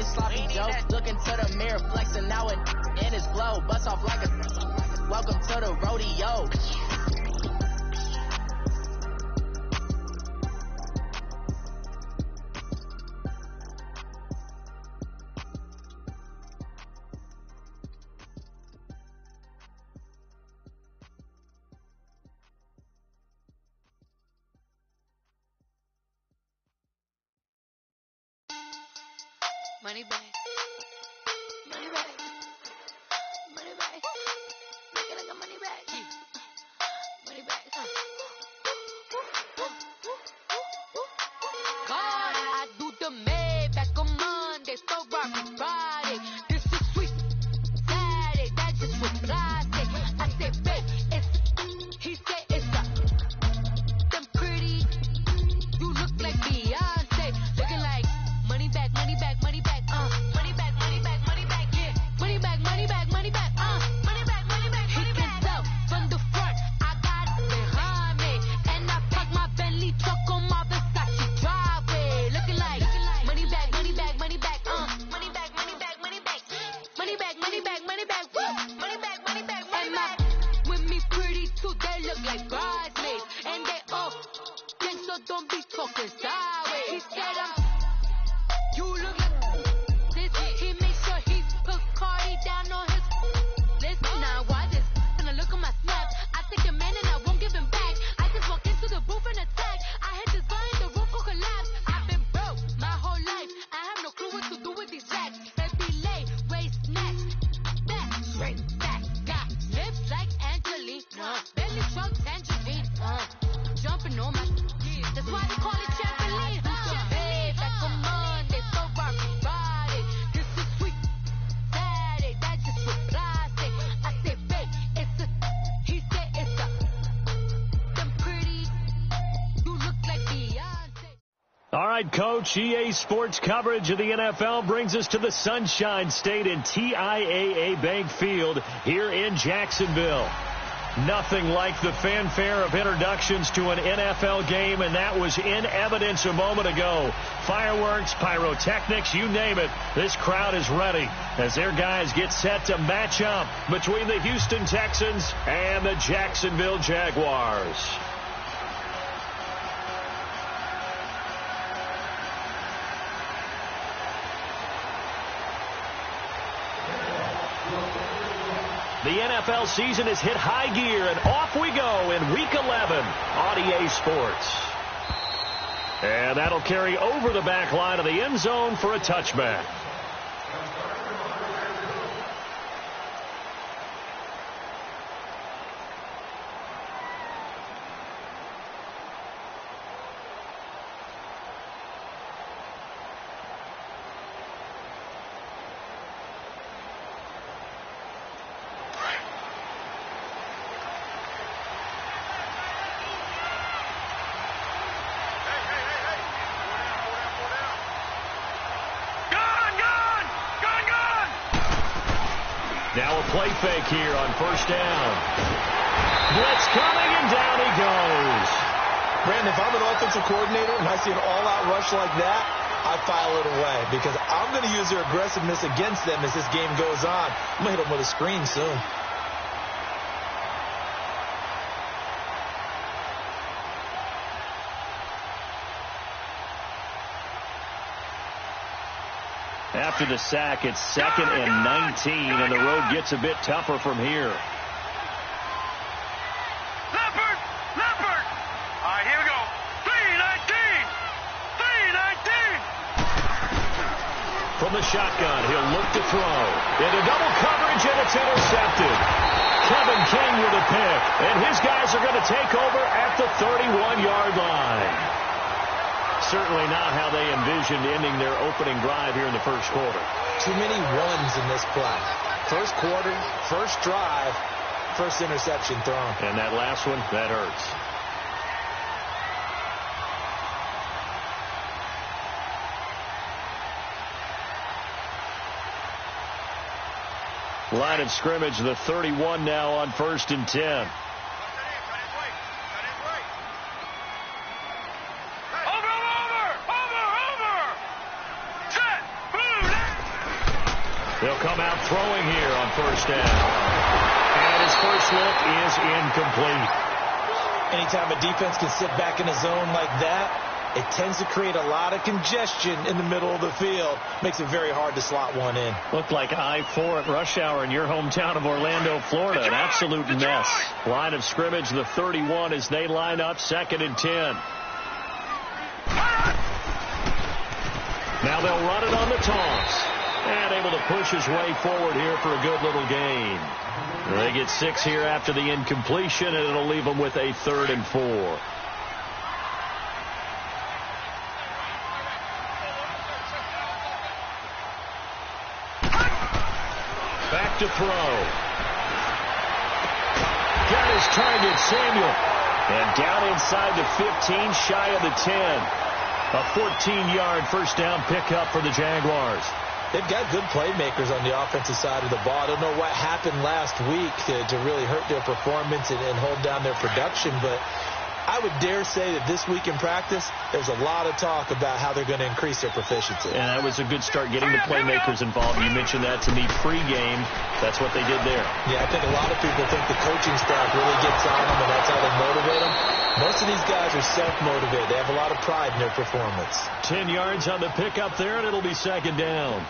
these sloppy jokes. Look into the mirror, flexing now and in his glow. Bust off like a welcome to the rodeo. Money back. Money back. Money back. Make it like a money back. Money back. God, I do the Maybach on Monday, so rocky Friday. This is sweet Saturday, that's just what I say. I said, babe, it's, he said it's a, them pretty, you look like Beyonce, looking like money back, money back, money back. Money back, money back, money back, yeah. Money back, money back, money back, money back, money back, money back. He can tell from the front, I got it behind me. And I park my Bentley truck on my Versace driveway. Looking like money back, money back, money back, money back, money back, money back. Money back, money back, money back, money back, money back, money back. With me pretty too, they look like bridesmaids. And they all think so, don't be talking sideways. He said you look like this. He makes sure he put Cardi down on his list. Now why this? Gonna look on my snap. I take a man and I won't give him back. I just walk into the booth and attack. I had designed the roof will collapse. I've been broke my whole life. I have no clue what to do with these racks. Baby lay, waist snatch, back, straight back. Got lips like Angelina, belly truck tangerine. Jumping on my, that's why they call it trampoline. Hey, back on Monday, so rocky Friday. This is sweet Saturday, that's just what I say. I said, babe, it's a, he said it's a, them pretty, you look like Beyonce. All right, Coach, EA Sports coverage of the NFL brings us to the Sunshine State in TIAA Bank Field here in Jacksonville. Nothing like the fanfare of introductions to an NFL game, and that was in evidence a moment ago. Fireworks, pyrotechnics, you name it. This crowd is ready as their guys get set to match up between the Houston Texans and the Jacksonville Jaguars. The NFL season has hit high gear, and off we go in Week 11 on EA Sports. And that'll carry over the back line of the end zone for a touchback. Now a play fake here on first down. Blitz coming, and down he goes. Brandon, if I'm an offensive coordinator and I see an all-out rush like that, I file it away because I'm going to use their aggressiveness against them as this game goes on. I'm going to hit them with a screen soon. After the sack, it's 2nd and 19, and the road gets a bit tougher from here. Leopard! Leopard! All right, here we go. 319! 319! From the shotgun, he'll look to throw. Into double coverage, and it's intercepted. Kevin King with a pick, and his guys are going to take over at the 31-yard line. Certainly not how they envisioned ending their opening drive here in the first quarter. Too many ones in this play. First quarter, first drive, first interception thrown. And that last one, that hurts. Line of scrimmage, the 31 now on 1st and 10. They'll come out throwing here on first down. And his first look is incomplete. Anytime a defense can sit back in a zone like that, it tends to create a lot of congestion in the middle of the field. Makes it very hard to slot one in. Looked like I-4 at rush hour in your hometown of Orlando, Florida. An absolute mess. Line of scrimmage, the 31 as they line up, 2nd and 10. Now they'll run it on the toss. And able to push his way forward here for a good little gain. They get 6 here after the incompletion, and it'll leave them with a 3rd and 4. Back to throw. Got his target, Samuel. And down inside the 15, shy of the 10. A 14-yard first down pickup for the Jaguars. They've got good playmakers on the offensive side of the ball. I don't know what happened last week to really hurt their performance and hold down their production, but I would dare say that this week in practice, there's a lot of talk about how they're going to increase their proficiency. And that was a good start getting the playmakers involved. You mentioned that to me pre-game. That's what they did there. Yeah, I think a lot of people think the coaching staff really gets on them, and that's how they motivate them. Most of these guys are self-motivated. They have a lot of pride in their performance. 10 yards on the pickup there, and it'll be 2nd down.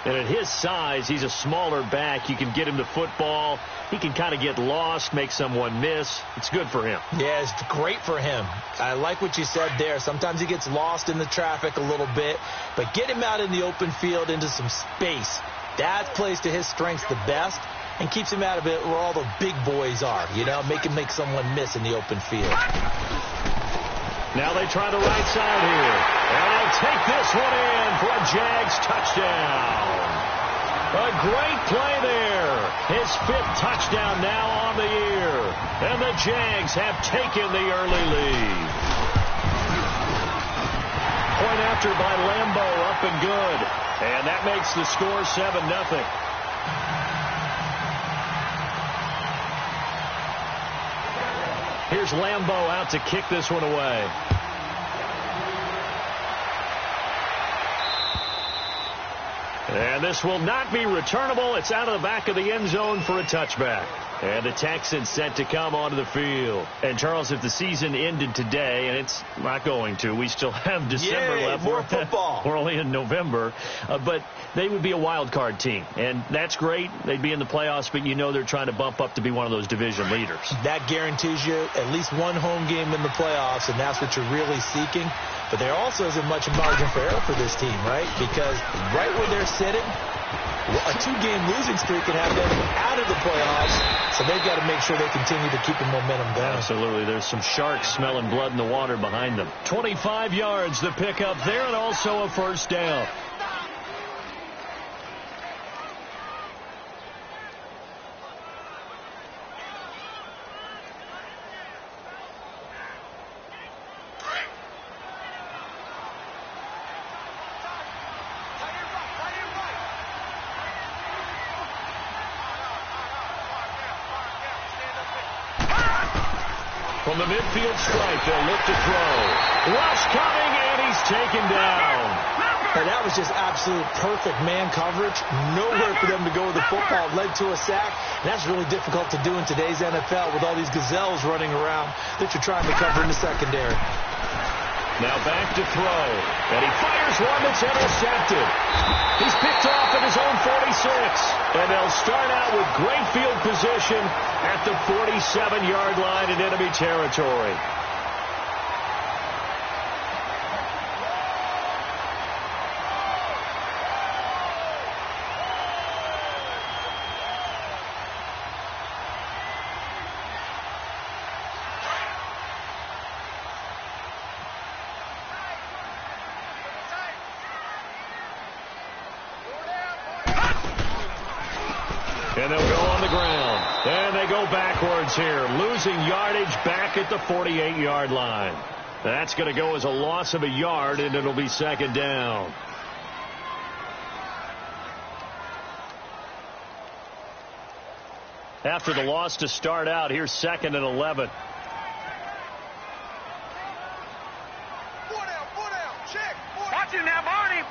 And at his size, he's a smaller back. You can get him the football. He can kind of get lost, make someone miss. It's good for him. Yeah, it's great for him. I like what you said there. Sometimes he gets lost in the traffic a little bit, but get him out in the open field into some space. That plays to his strengths the best and keeps him out of it where all the big boys are, you know, make him make someone miss in the open field. Now they try the right side here. And they'll take this one in for a Jags touchdown. A great play there. His 5th touchdown now on the year. And the Jags have taken the early lead. Point after by Lambo, up and good. And that makes the score 7-0. Here's Lambo out to kick this one away. And this will not be returnable. It's out of the back of the end zone for a touchback. And the Texans set to come onto the field. And, Charles, if the season ended today, and it's not going to, we still have December left. More football. We're only in November. But they would be a wild card team. And that's great. They'd be in the playoffs, but you know they're trying to bump up to be one of those division leaders. That guarantees you at least one home game in the playoffs, and that's what you're really seeking. But there also isn't much margin for error for this team, right? Because right where they're sitting, a 2-game losing streak can have them out of the playoffs, so they've got to make sure they continue to keep the momentum going. Absolutely. There's some sharks smelling blood in the water behind them. 25 yards the pickup there, and also a first down. From the midfield stripe, they'll look to throw. Rush coming, and he's taken down. And that was just absolute perfect man coverage. Nowhere for them to go with the football. Led to a sack. And that's really difficult to do in today's NFL with all these gazelles running around that you're trying to cover in the secondary. Now back to throw. And he fires one that's intercepted. He's picked off at his own 46. And they'll start out with great field position at the 47-yard line in enemy territory. And they'll go on the ground. And they go backwards here, losing yardage back at the 48-yard line. That's going to go as a loss of a yard, and it'll be second down. After the loss to start out, here's 2nd and 11. Watch it now, Barney.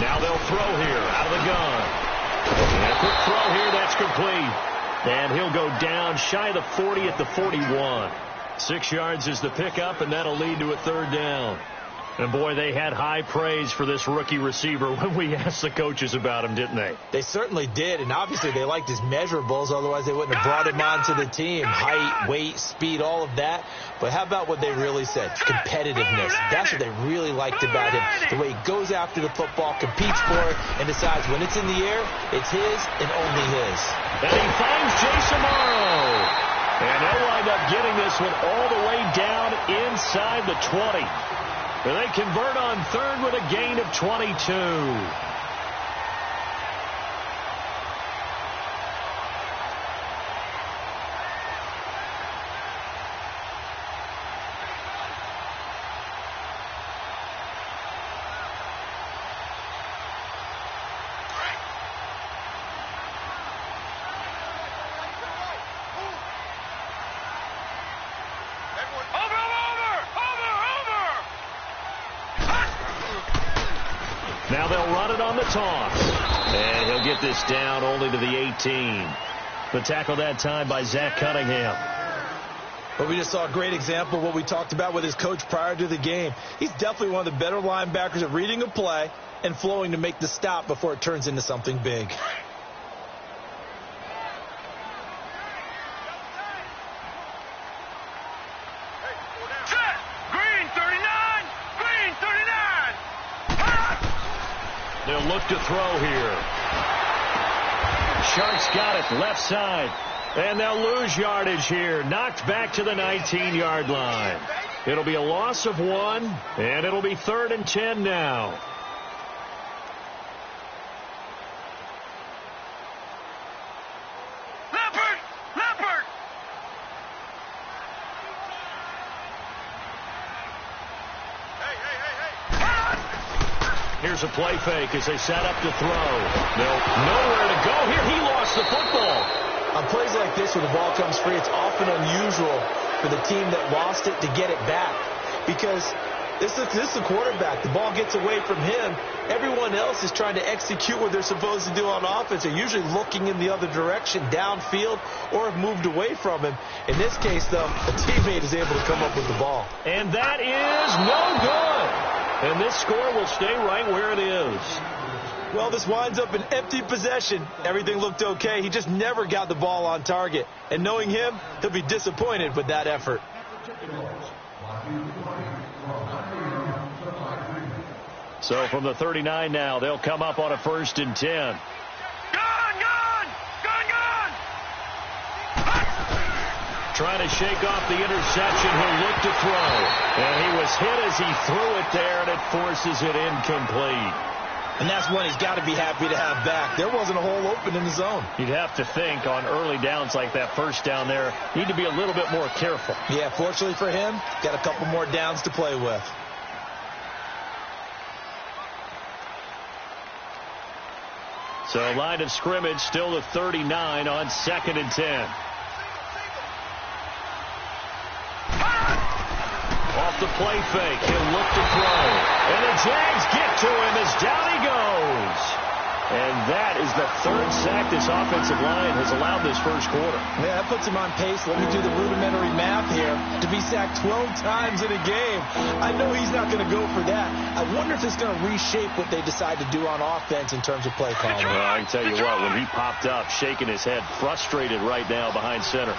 Now they'll throw here out of the gun. And a quick throw here, that's complete. And he'll go down shy of the 40 at the 41. 6 yards is the pickup, and that'll lead to a third down. And, boy, they had high praise for this rookie receiver when we asked the coaches about him, didn't they? They certainly did, and obviously they liked his measurables. Otherwise, they wouldn't have brought him onto the team. Height, weight, speed, all of that. But how about what they really said? Competitiveness. That's what they really liked about him. The way he goes after the football, competes for it, and decides when it's in the air, it's his and only his. And he finds Jason Morrow. And they'll wind up getting this one all the way down inside the 20. And they convert on third with a gain of 22. Now they'll run it on the toss. And he'll get this down only to the 18. The tackle that time by Zach Cunningham. But we just saw a great example of what we talked about with his coach prior to the game. He's definitely one of the better linebackers at reading a play and flowing to make the stop before it turns into something big. They'll look to throw here. Sharks got it left side. And they'll lose yardage here. Knocked back to the 19-yard line. It'll be a loss of 1, and it'll be 3rd and 10 now. Here's a play fake as they set up to throw. Nowhere to go here. He lost the football. On plays like this where the ball comes free, it's often unusual for the team that lost it to get it back. Because this is the quarterback. The ball gets away from him. Everyone else is trying to execute what they're supposed to do on offense. They're usually looking in the other direction, downfield, or have moved away from him. In this case, though, a teammate is able to come up with the ball. And that is no good. And this score will stay right where it is. Well, this winds up an empty possession. Everything looked okay. He just never got the ball on target. And knowing him, he'll be disappointed with that effort. So from the 39 now, they'll come up on a 1st and 10. Trying to shake off the interception. He'll look to throw. And he was hit as he threw it there, and it forces it incomplete. And that's one he's got to be happy to have back. There wasn't a hole open in the zone. You'd have to think on early downs like that first down there, need to be a little bit more careful. Yeah, fortunately for him, got a couple more downs to play with. So line of scrimmage still to 39 on 2nd and 10. Off the play fake, he'll look to throw. And the Jags get to him as down he goes. And that is the 3rd sack this offensive line has allowed this first quarter. Yeah, that puts him on pace. Let me do the rudimentary math here. To be sacked 12 times in a game. I know he's not going to go for that. I wonder if it's going to reshape what they decide to do on offense in terms of play calling. Well, I can tell you what, when he popped up, shaking his head, frustrated right now behind center.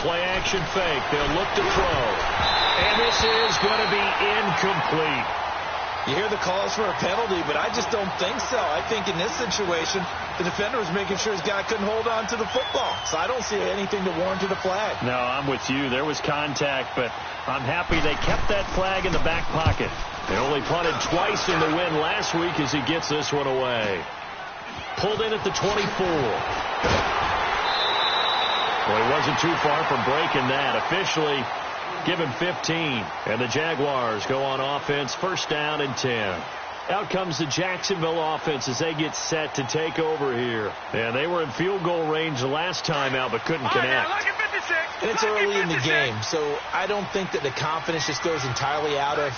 Play action fake. They'll look to throw. And this is going to be incomplete. You hear the calls for a penalty, but I just don't think so. I think in this situation, the defender was making sure his guy couldn't hold on to the football. So I don't see anything that warranted a flag. No, I'm with you. There was contact, but I'm happy they kept that flag in the back pocket. They only punted twice in the win last week as he gets this one away. Pulled in at the 24. Well, he wasn't too far from breaking that. Officially, give him 15. And the Jaguars go on offense, 1st down and 10. Out comes the Jacksonville offense as they get set to take over here. And they were in field goal range the last time out but couldn't connect. And it's early in the game, so I don't think that the confidence just goes entirely out of,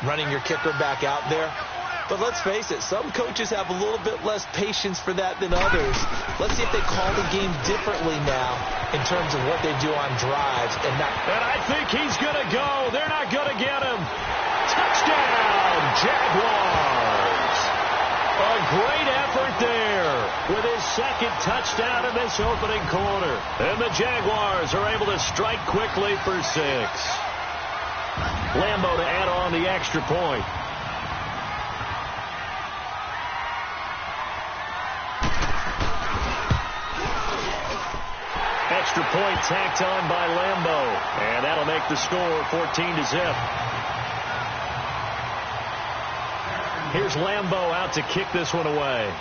running your kicker back out there. But let's face it, some coaches have a little bit less patience for that than others. Let's see if they call the game differently now in terms of what they do on drives. And I think he's going to go. They're not going to get him. Touchdown, Jaguars. A great effort there with his second touchdown in this opening quarter. And the Jaguars are able to strike quickly for 6. Lambo to add on the extra point. Extra point tacked on by Lambo. And that'll make the score 14-0. Here's Lambo out to kick this one away.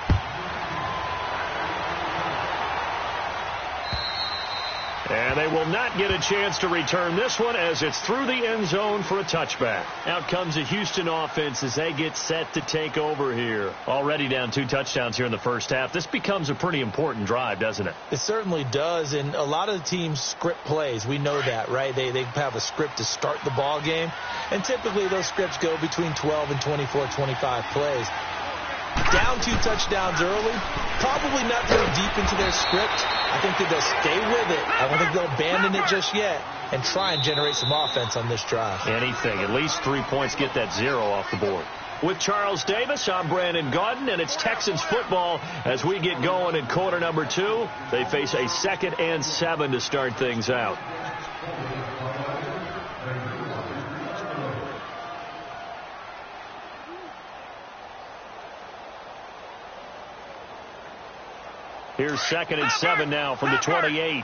And they will not get a chance to return this one as it's through the end zone for a touchback. Out comes the Houston offense as they get set to take over here. Already down 2 touchdowns here in the first half. This becomes a pretty important drive, doesn't it? It certainly does, and a lot of the teams script plays. We know that, right? They have a script to start the ball game, and typically those scripts go between 12 and 24, 25 plays. Down 2 touchdowns early, probably not very deep into their script. I think that they'll stay with it. I don't think they'll abandon it just yet and try and generate some offense on this drive. Anything. At least 3 points, get that 0 off the board. With Charles Davis, I'm Brandon Gaudin, and it's Texans football as we get going in quarter number 2. They face a 2nd and 7 to start things out. Here's 2nd and 7 now from the 28. Here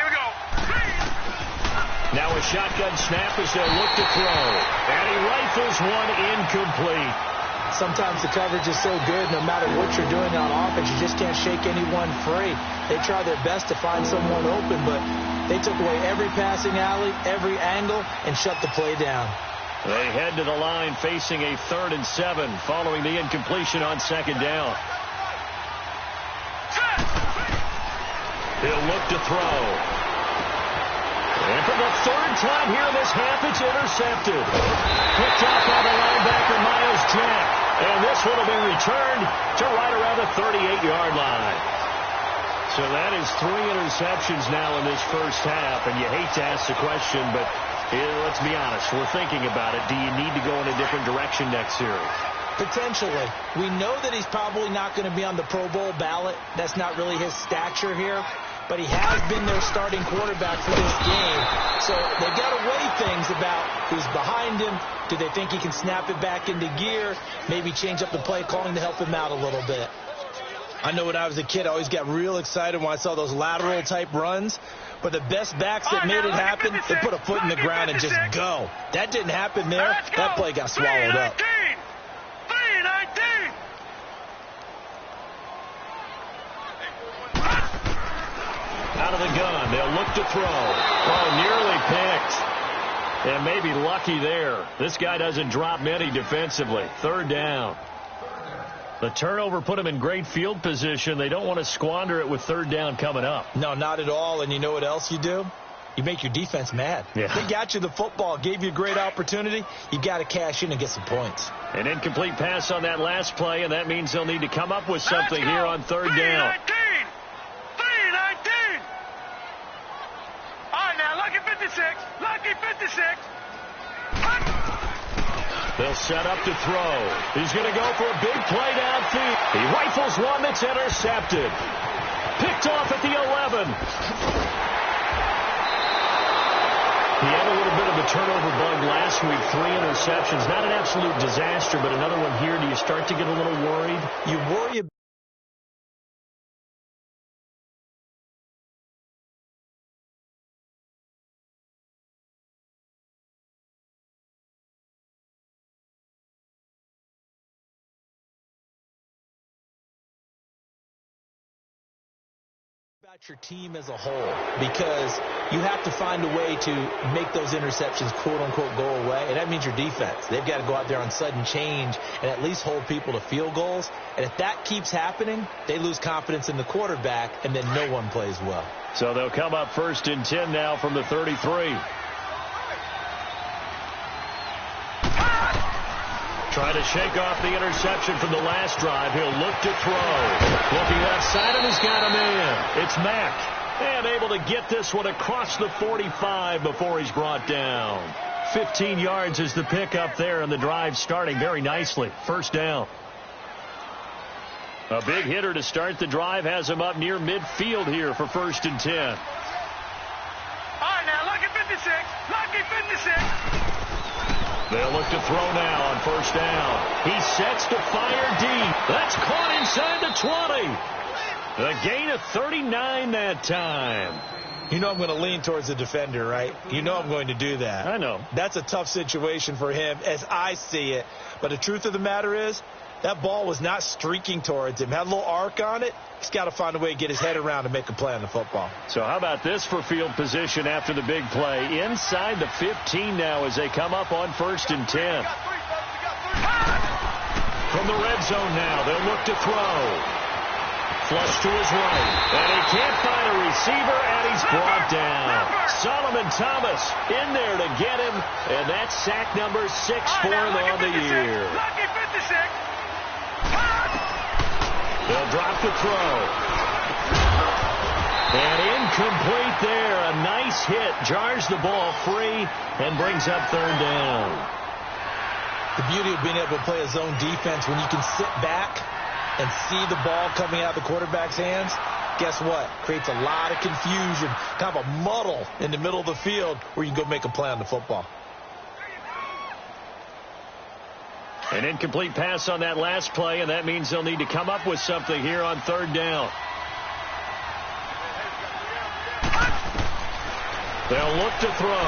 we go. Now a shotgun snap as they'll look to throw. And he rifles one incomplete. Sometimes the coverage is so good, no matter what you're doing on offense, you just can't shake anyone free. They try their best to find someone open, but they took away every passing alley, every angle, and shut the play down. They head to the line facing a 3rd and 7 following the incompletion on 2nd down. He'll look to throw. And for the 3rd time here in this half, it's intercepted. Picked off by the linebacker, Miles Jack. And this one will be returned to right around the 38-yard line. So that is 3 interceptions now in this first half. And you hate to ask the question, but let's be honest, we're thinking about it. Do you need to go in a different direction next series? Potentially. We know that he's probably not going to be on the Pro Bowl ballot. That's not really his stature here. But he has been their starting quarterback for this game. So they've got to weigh things about who's behind him. Do they think he can snap it back into gear? Maybe change up the play calling to help him out a little bit. I know when I was a kid, I always got real excited when I saw those lateral type runs. But the best backs that made it happen, they put a foot in the ground and just go. That didn't happen there. That play got swallowed up. 3-19. Out of the gun, they'll look to throw. Oh, nearly picked. And maybe lucky there. This guy doesn't drop many defensively. 3rd down. The turnover put them in great field position. They don't want to squander it with 3rd down coming up. No, not at all. And you know what else you do? You make your defense mad. Yeah. They got you the football, gave you a great opportunity. You got to cash in and get some points. An incomplete pass on that last play, and that means they'll need to come up with something here on 3rd down. 3-19. All right, now, lucky 56. Lucky 56. They'll set up to throw. He's going to go for a big play downfield. He rifles one that's intercepted. Picked off at the 11. He had a little bit of a turnover bug last week. 3 interceptions. Not an absolute disaster, but another one here. Do you start to get a little worried? You worry about about your team as a whole, because you have to find a way to make those interceptions quote-unquote go away, and that means your defense. They've got to go out there on sudden change and at least hold people to field goals, and if that keeps happening, they lose confidence in the quarterback, and then no one plays well. So they'll come up 1st and 10 now from the 33. Trying to shake off the interception from the last drive. He'll look to throw. Looking left side, and he's got him in. It's Mack. And able to get this one across the 45 before he's brought down. 15 yards is the pickup there, and the drive starting very nicely. 1st down. A big hitter to start the drive has him up near midfield here for 1st and 10. All right, now, lucky 56. Lucky 56. They'll look to throw now on 1st down. He sets to fire deep. That's caught inside the 20. A gain of 39 that time. You know I'm going to lean towards the defender, right? You know I'm going to do that. I know. That's a tough situation for him as I see it. But the truth of the matter is, that ball was not streaking towards him. Had a little arc on it. He's got to find a way to get his head around and make a play on the football. So how about this for field position after the big play? Inside the 15 now as they come up on 1st and 10. From the red zone now, they'll look to throw. Flush to his right. And he can't find a receiver, and he's brought down. Solomon Thomas in there to get him, and that's sack number 6 for him on the year. Lucky 56. They'll drop the throw. And incomplete there. A nice hit. Jars the ball free and brings up 3rd down. The beauty of being able to play a zone defense when you can sit back and see the ball coming out of the quarterback's hands, guess what? Creates a lot of confusion, kind of a muddle in the middle of the field where you can go make a play on the football. An incomplete pass on that last play, and that means they'll need to come up with something here on 3rd down. They'll look to throw.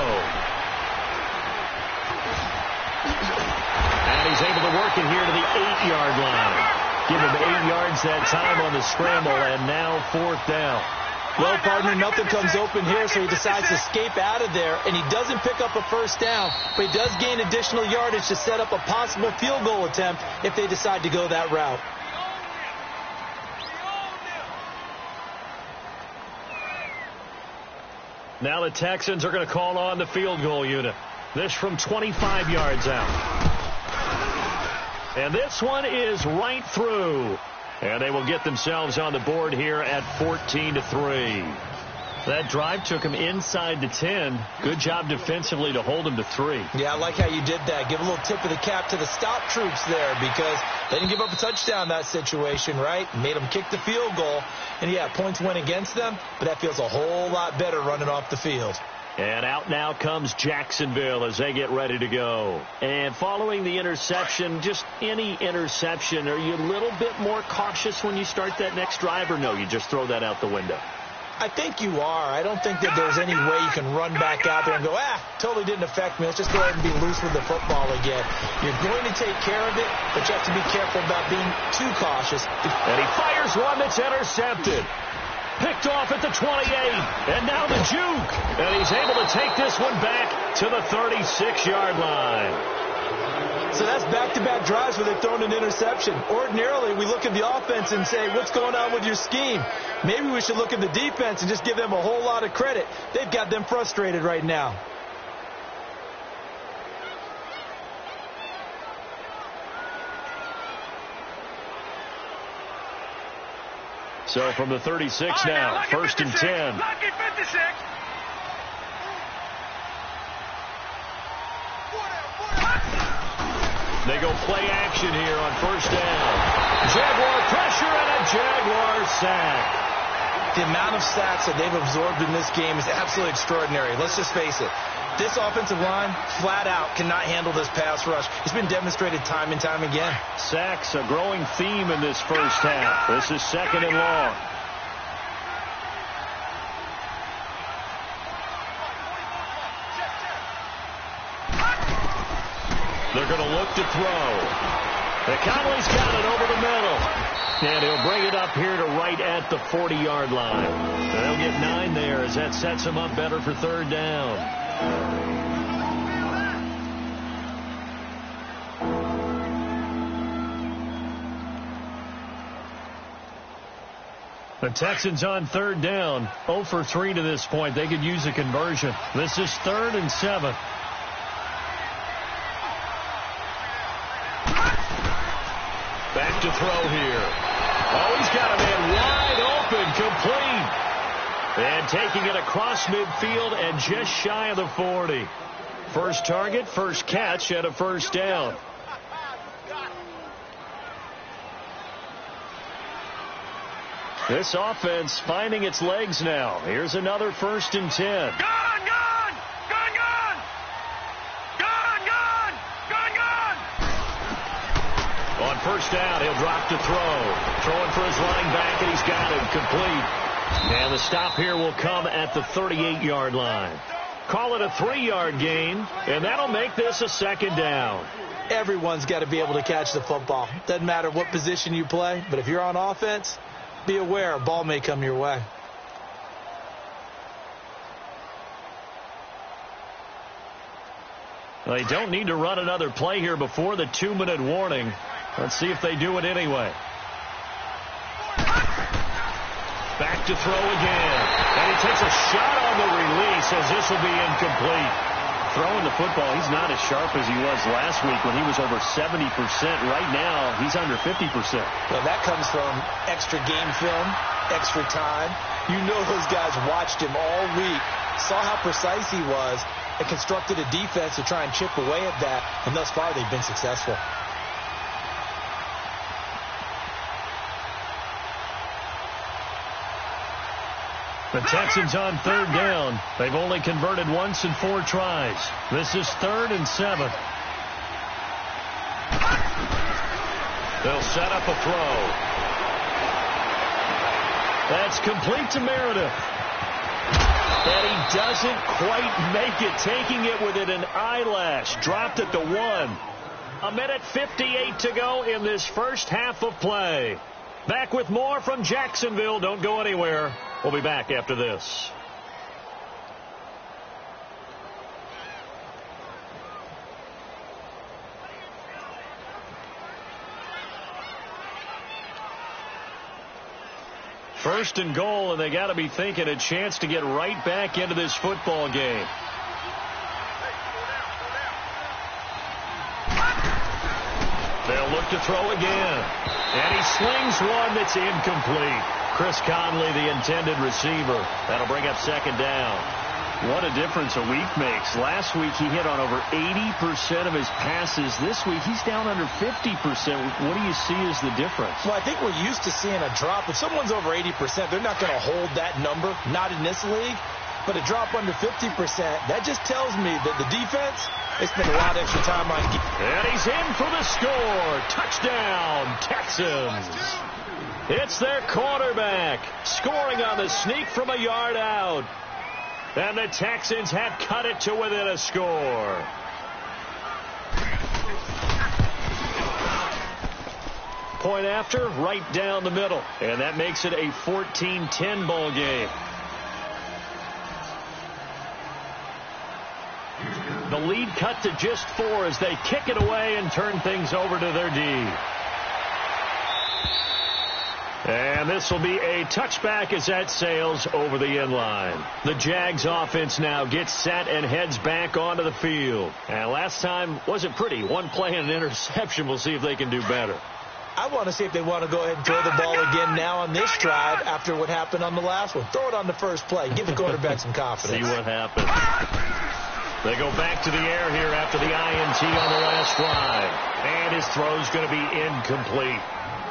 And he's able to work it here to the 8-yard line. Give him 8 yards that time on the scramble, and now 4th down. Well, partner, nothing comes open here, so he decides to escape out of there, and he doesn't pick up a 1st down, but he does gain additional yardage to set up a possible field goal attempt if they decide to go that route. Now the Texans are going to call on the field goal unit. This from 25 yards out. And this one is right through. And they will get themselves on the board here at 14-3. That drive took him inside the 10. Good job defensively to hold him to 3. Yeah, I like how you did that. Give a little tip of the cap to the stop troops there, because they didn't give up a touchdown in that situation, right? Made them kick the field goal. And, yeah, points went against them, but that feels a whole lot better running off the field. And out now comes Jacksonville as they get ready to go. And following the interception, just any interception, are you a little bit more cautious when you start that next drive, or no, you just throw that out the window? I think you are. I don't think that there's any way you can run back out there and go, totally didn't affect me. Let's just go ahead and be loose with the football again. You're going to take care of it, but you have to be careful about being too cautious. And he fires one that's intercepted. Picked off at the 28, and now the juke. And he's able to take this one back to the 36-yard line. So that's back-to-back drives where they've thrown an interception. Ordinarily, we look at the offense and say, what's going on with your scheme? Maybe we should look at the defense and just give them a whole lot of credit. They've got them frustrated right now. So from the 36 now, 1st and 10. Lucky 56. They go play action here on 1st down. Jaguar pressure and a Jaguar sack. The amount of sacks that they've absorbed in this game is absolutely extraordinary. Let's just face it. This offensive line, flat out, cannot handle this pass rush. It's been demonstrated time and time again. Sacks, a growing theme in this first half. This is 2nd and long. They're going to look to throw. And Conley's got it over the middle. And he'll bring it up up here to right at the 40-yard line. They'll get 9 there as that sets them up better for third down. The Texans on third down, 0 for 3 to this point. They could use a conversion. This is 3rd and 7. Back to throw here. Oh, he's got a man wide open, complete. And taking it across midfield and just shy of the 40. First target, first catch, and a first down. This offense finding its legs now. Here's another 1st and 10. On first down, he'll drop to throw. Throwing for his linebacker, and he's got him complete. And the stop here will come at the 38-yard line. Call it a 3-yard gain, and that'll make this a 2nd down. Everyone's got to be able to catch the football. Doesn't matter what position you play, but if you're on offense, be aware a ball may come your way. They don't need to run another play here before the 2-minute warning. Let's see if they do it anyway. Back to throw again. And he takes a shot on the release as this will be incomplete. Throwing the football, he's not as sharp as he was last week when he was over 70%. Right now, he's under 50%. Well, that comes from extra game film, extra time. You know those guys watched him all week, saw how precise he was, and constructed a defense to try and chip away at that. And thus far, they've been successful. The Texans on third down. They've only converted once in 4 tries. This is 3rd and 7. They'll set up a throw. That's complete to Meredith. And he doesn't quite make it, taking it within an eyelash. Dropped at the 1. 1:58 to go in this first half of play. Back with more from Jacksonville. Don't go anywhere. We'll be back after this. First and goal, and they got to be thinking a chance to get right back into this football game. They'll look to throw again. And he slings one that's incomplete. Chris Conley, the intended receiver. That'll bring up 2nd down. What a difference a week makes. Last week he hit on over 80% of his passes. This week he's down under 50%. What do you see as the difference? Well, I think we're used to seeing a drop. If someone's over 80%, they're not going to hold that number. Not in this league. But a drop under 50%, that just tells me that the defense, they spent a lot of extra time on. And he's in for the score. Touchdown, Texans. It's their quarterback scoring on the sneak from a yard out. And the Texans have cut it to within a score. Point after, right down the middle. And that makes it a 14-10 ball game. The lead cut to just 4 as they kick it away and turn things over to their D. And this will be a touchback as that sails over the end line. The Jags offense now gets set and heads back onto the field. And last time wasn't pretty. 1 play and an interception. We'll see if they can do better. I want to see if they want to go ahead and throw the ball again now on this drive after what happened on the last one. Throw it on the first play. Give the quarterback some confidence. See what happens. They go back to the air here after the INT on the last drive. And his throw's going to be incomplete.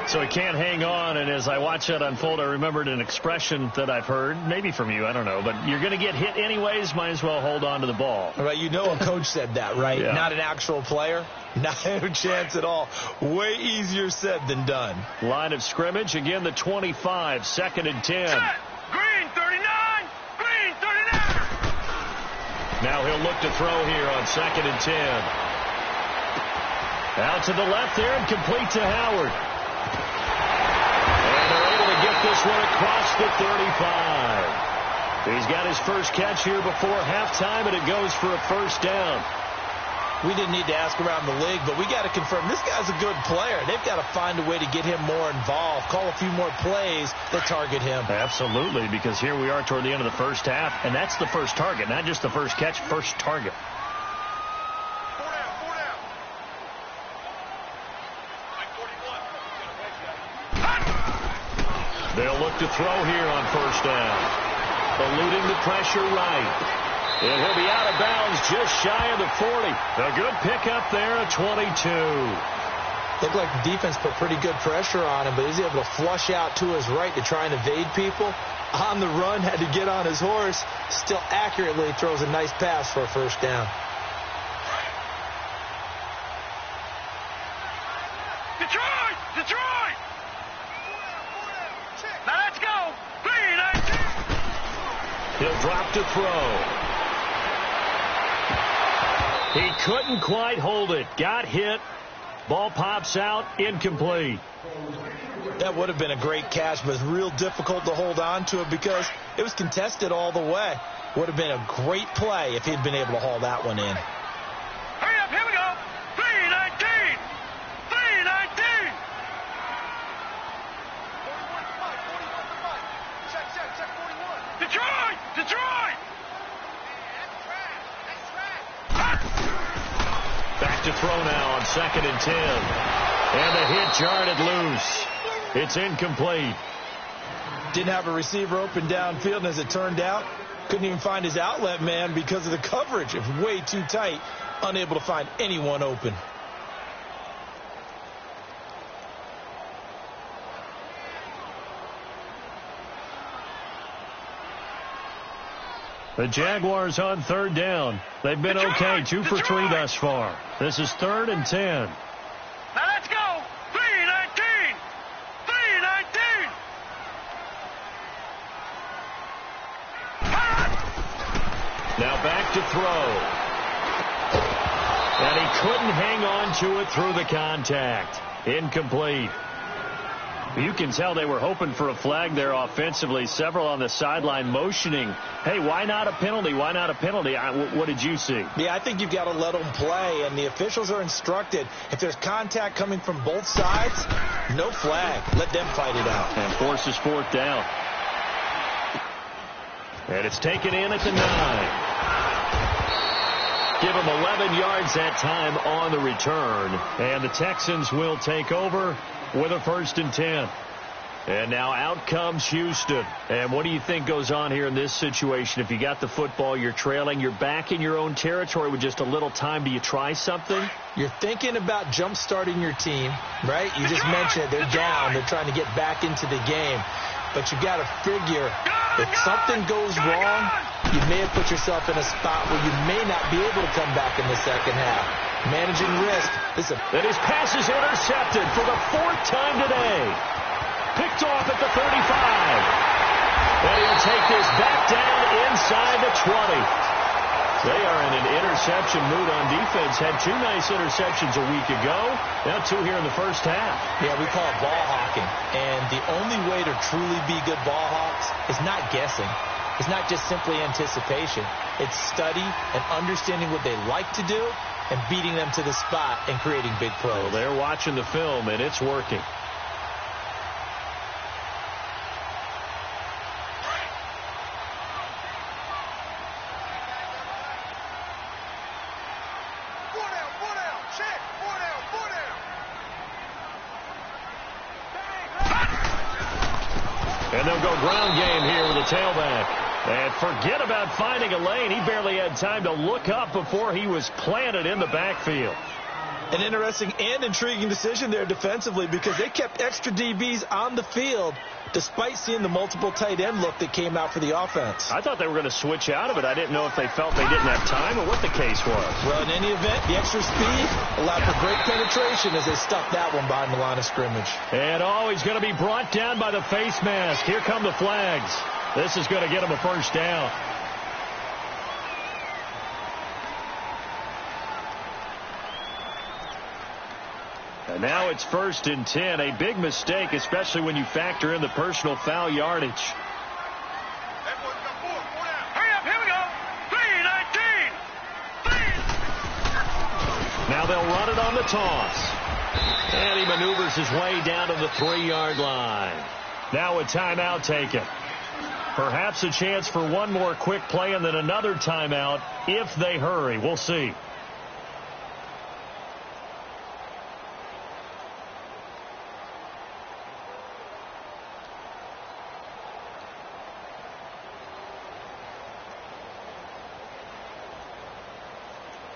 So he can't hang on, and as I watch that unfold, I remembered an expression that I've heard, maybe from you, I don't know, but you're going to get hit anyways, might as well hold on to the ball. All right, you know a coach said that, right? Yeah. Not an actual player. Not a chance at all. Way easier said than done. Line of scrimmage, again the 25, 2nd and 10. Set. Green 39, green 39. Now he'll look to throw here on 2nd and 10. Out to the left there and complete to Howard. And they're able to this one across the 35. He's got his first catch here before halftime, and it goes for a first down. We didn't need to ask around the league, but we got to confirm this guy's a good player. They've got to find a way to get him more involved, call a few more plays that target him. Absolutely, because here we are toward the end of the first half, and that's the first target, not just the first catch, first target. They'll look to throw here on first down. Eluding the pressure right. And he'll be out of bounds just shy of the 40. A good pickup there at 22. Looked like the defense put pretty good pressure on him, but he's able to flush out to his right to try and evade people. On the run, had to get on his horse. Still accurately throws a nice pass for a first down. Detroit! Detroit! Now let's go! 3-19! He'll drop to throw. He couldn't quite hold it. Got hit. Ball pops out. Incomplete. That would have been a great catch, but it's real difficult to hold on to it because it was contested all the way. Would have been a great play if he'd been able to haul that one in. Hurry up, here we go! 3-19! 3-19! 41-5, check 41. Detroit! Detroit! Back to throw now on 2nd and 10. And the hit jarred loose. It's incomplete. Didn't have a receiver open downfield, and as it turned out, couldn't even find his outlet man because of the coverage. It was way too tight, unable to find anyone open. The Jaguars on 3rd down. They've been okay, 2 for 3 thus far. This is 3rd and 10. Now let's go! 3-19! 3-19! Now back to throw. And he couldn't hang on to it through the contact. Incomplete. You can tell they were hoping for a flag there offensively. Several on the sideline motioning, hey, why not a penalty? Why not a penalty? What did you see? Yeah, I think you've got to let them play, and the officials are instructed. If there's contact coming from both sides, no flag. Let them fight it out. And forces 4th down. And it's taken in at the 9. Give them 11 yards that time on the return. And the Texans will take over with a 1st and 10. And now out comes Houston. And what do you think goes on here in this situation? If you got the football, you're trailing, you're back in your own territory with just a little time. Do you try something? You're thinking about jump-starting your team, right? You just mentioned it. They're down. They're trying to get back into the game. But you got to figure if something goes wrong, you may have put yourself in a spot where you may not be able to come back in the second half. Managing risk. And his pass is intercepted for the 4th time today. Picked off at the 35. And he'll take this back down inside the 20. They are in an interception mood on defense. Had 2 nice interceptions a week ago. Now 2 here in the first half. Yeah, we call it ball hawking. And the only way to truly be good ball hawks is not guessing. It's not just simply anticipation. It's study and understanding what they like to do and beating them to the spot and creating big plays. Well, they're watching the film, and it's working. And they'll go ground game here with a tailback. And forget about finding a lane. He barely had time to look up before he was planted in the backfield. An interesting and intriguing decision there defensively because they kept extra DBs on the field despite seeing the multiple tight end look that came out for the offense. I thought they were going to switch out of it. I didn't know if they felt they didn't have time or what the case was. Well, in any event, the extra speed allowed for great penetration as they stuck that one behind the line of scrimmage. And he's going to be brought down by the face mask. Here come the flags. This is going to get him a first down. And now it's 1st and 10. A big mistake, especially when you factor in the personal foul yardage. Hurry up, here we go. 3-19. Now they'll run it on the toss. And he maneuvers his way down to the 3-yard line. Now a timeout taken. Perhaps a chance for one more quick play and then another timeout if they hurry. We'll see.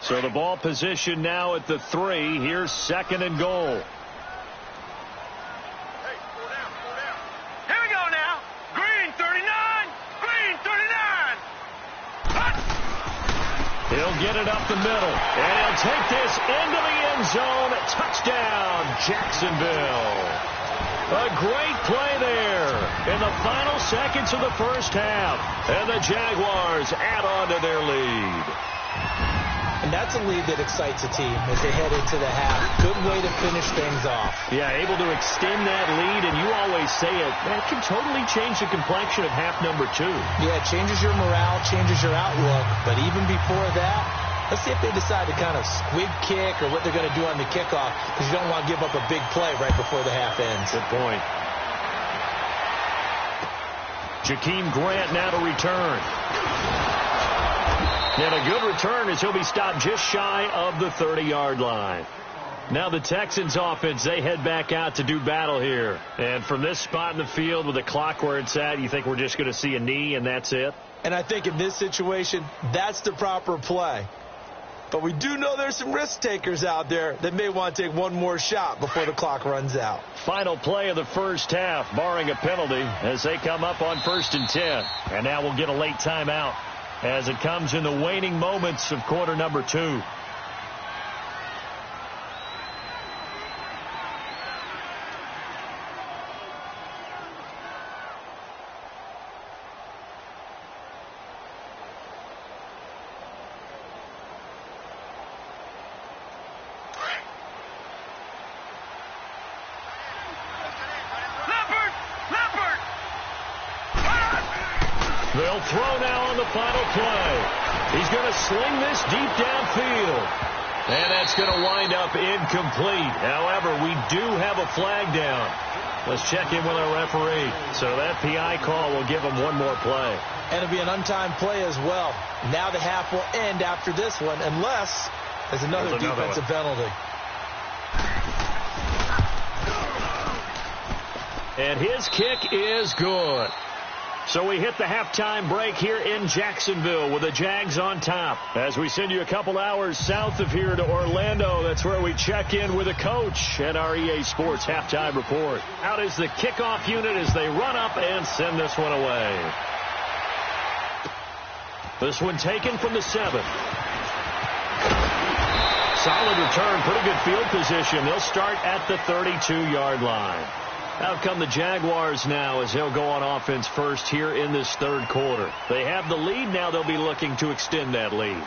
So the ball position now at the 3. Here's 2nd and goal. Hey, go down. Here we go now. Green 39. Green 39. Hut. He'll get it up the middle. And he'll take this into the end zone. Touchdown, Jacksonville. A great play there in the final seconds of the first half. And the Jaguars add on to their lead. And that's a lead that excites a team as they head into the half. Good way to finish things off. Yeah, able to extend that lead, and you always say it, that can totally change the complexion of half number 2. Yeah, it changes your morale, changes your outlook. But even before that, let's see if they decide to kind of squib kick or what they're going to do on the kickoff, because you don't want to give up a big play right before the half ends. Good point. Jakeem Grant now to return. And a good return as he'll be stopped just shy of the 30-yard line. Now the Texans offense, they head back out to do battle here. And from this spot in the field with the clock where it's at, you think we're just going to see a knee and that's it? And I think in this situation, that's the proper play. But we do know there's some risk takers out there that may want to take one more shot before the clock runs out. Final play of the first half, barring a penalty, as they come up on 1st and 10. And now we'll get a late timeout as it comes in the waning moments of quarter number 2. They'll throw now on the final play. He's going to sling this deep downfield. And that's going to wind up incomplete. However, we do have a flag down. Let's check in with our referee. So that PI call will give him one more play. And it'll be an untimed play as well. Now the half will end after this one, unless there's another defensive penalty. And his kick is good. So we hit the halftime break here in Jacksonville with the Jags on top. As we send you a couple hours south of here to Orlando, that's where we check in with the coach at our EA Sports halftime report. Out is the kickoff unit as they run up and send this one away. This one taken from the 7. Solid return, pretty good field position. They'll start at the 32-yard line. Out come the Jaguars now as they'll go on offense first here in this third quarter. They have the lead now. They'll be looking to extend that lead.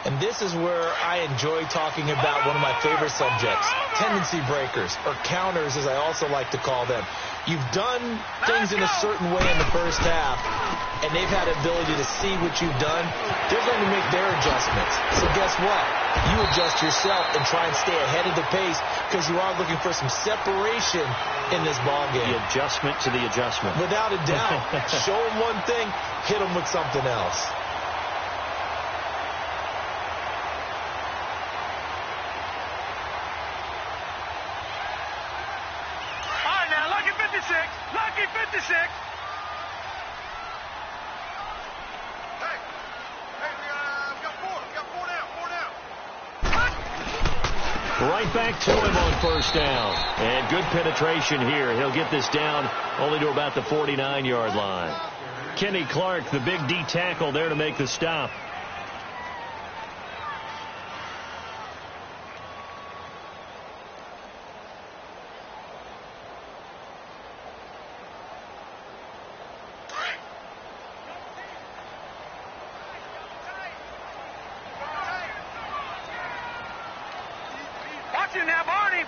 And this is where I enjoy talking about one of my favorite subjects, tendency breakers, or counters as I also like to call them. You've done things in a certain way in the first half, and they've had the ability to see what you've done. They're going to make their adjustments. So guess what? You adjust yourself and try and stay ahead of the pace because you are looking for some separation in this ballgame. The adjustment to the adjustment. Without a doubt. Show them one thing, hit them with something else. Lucky 56. Hey, we got 4. We got 4 now. Right back to him on first down. And good penetration here. He'll get this down only to about the 49-yard line. Kenny Clark, the big D tackle there to make the stop. Watch him now, Barney.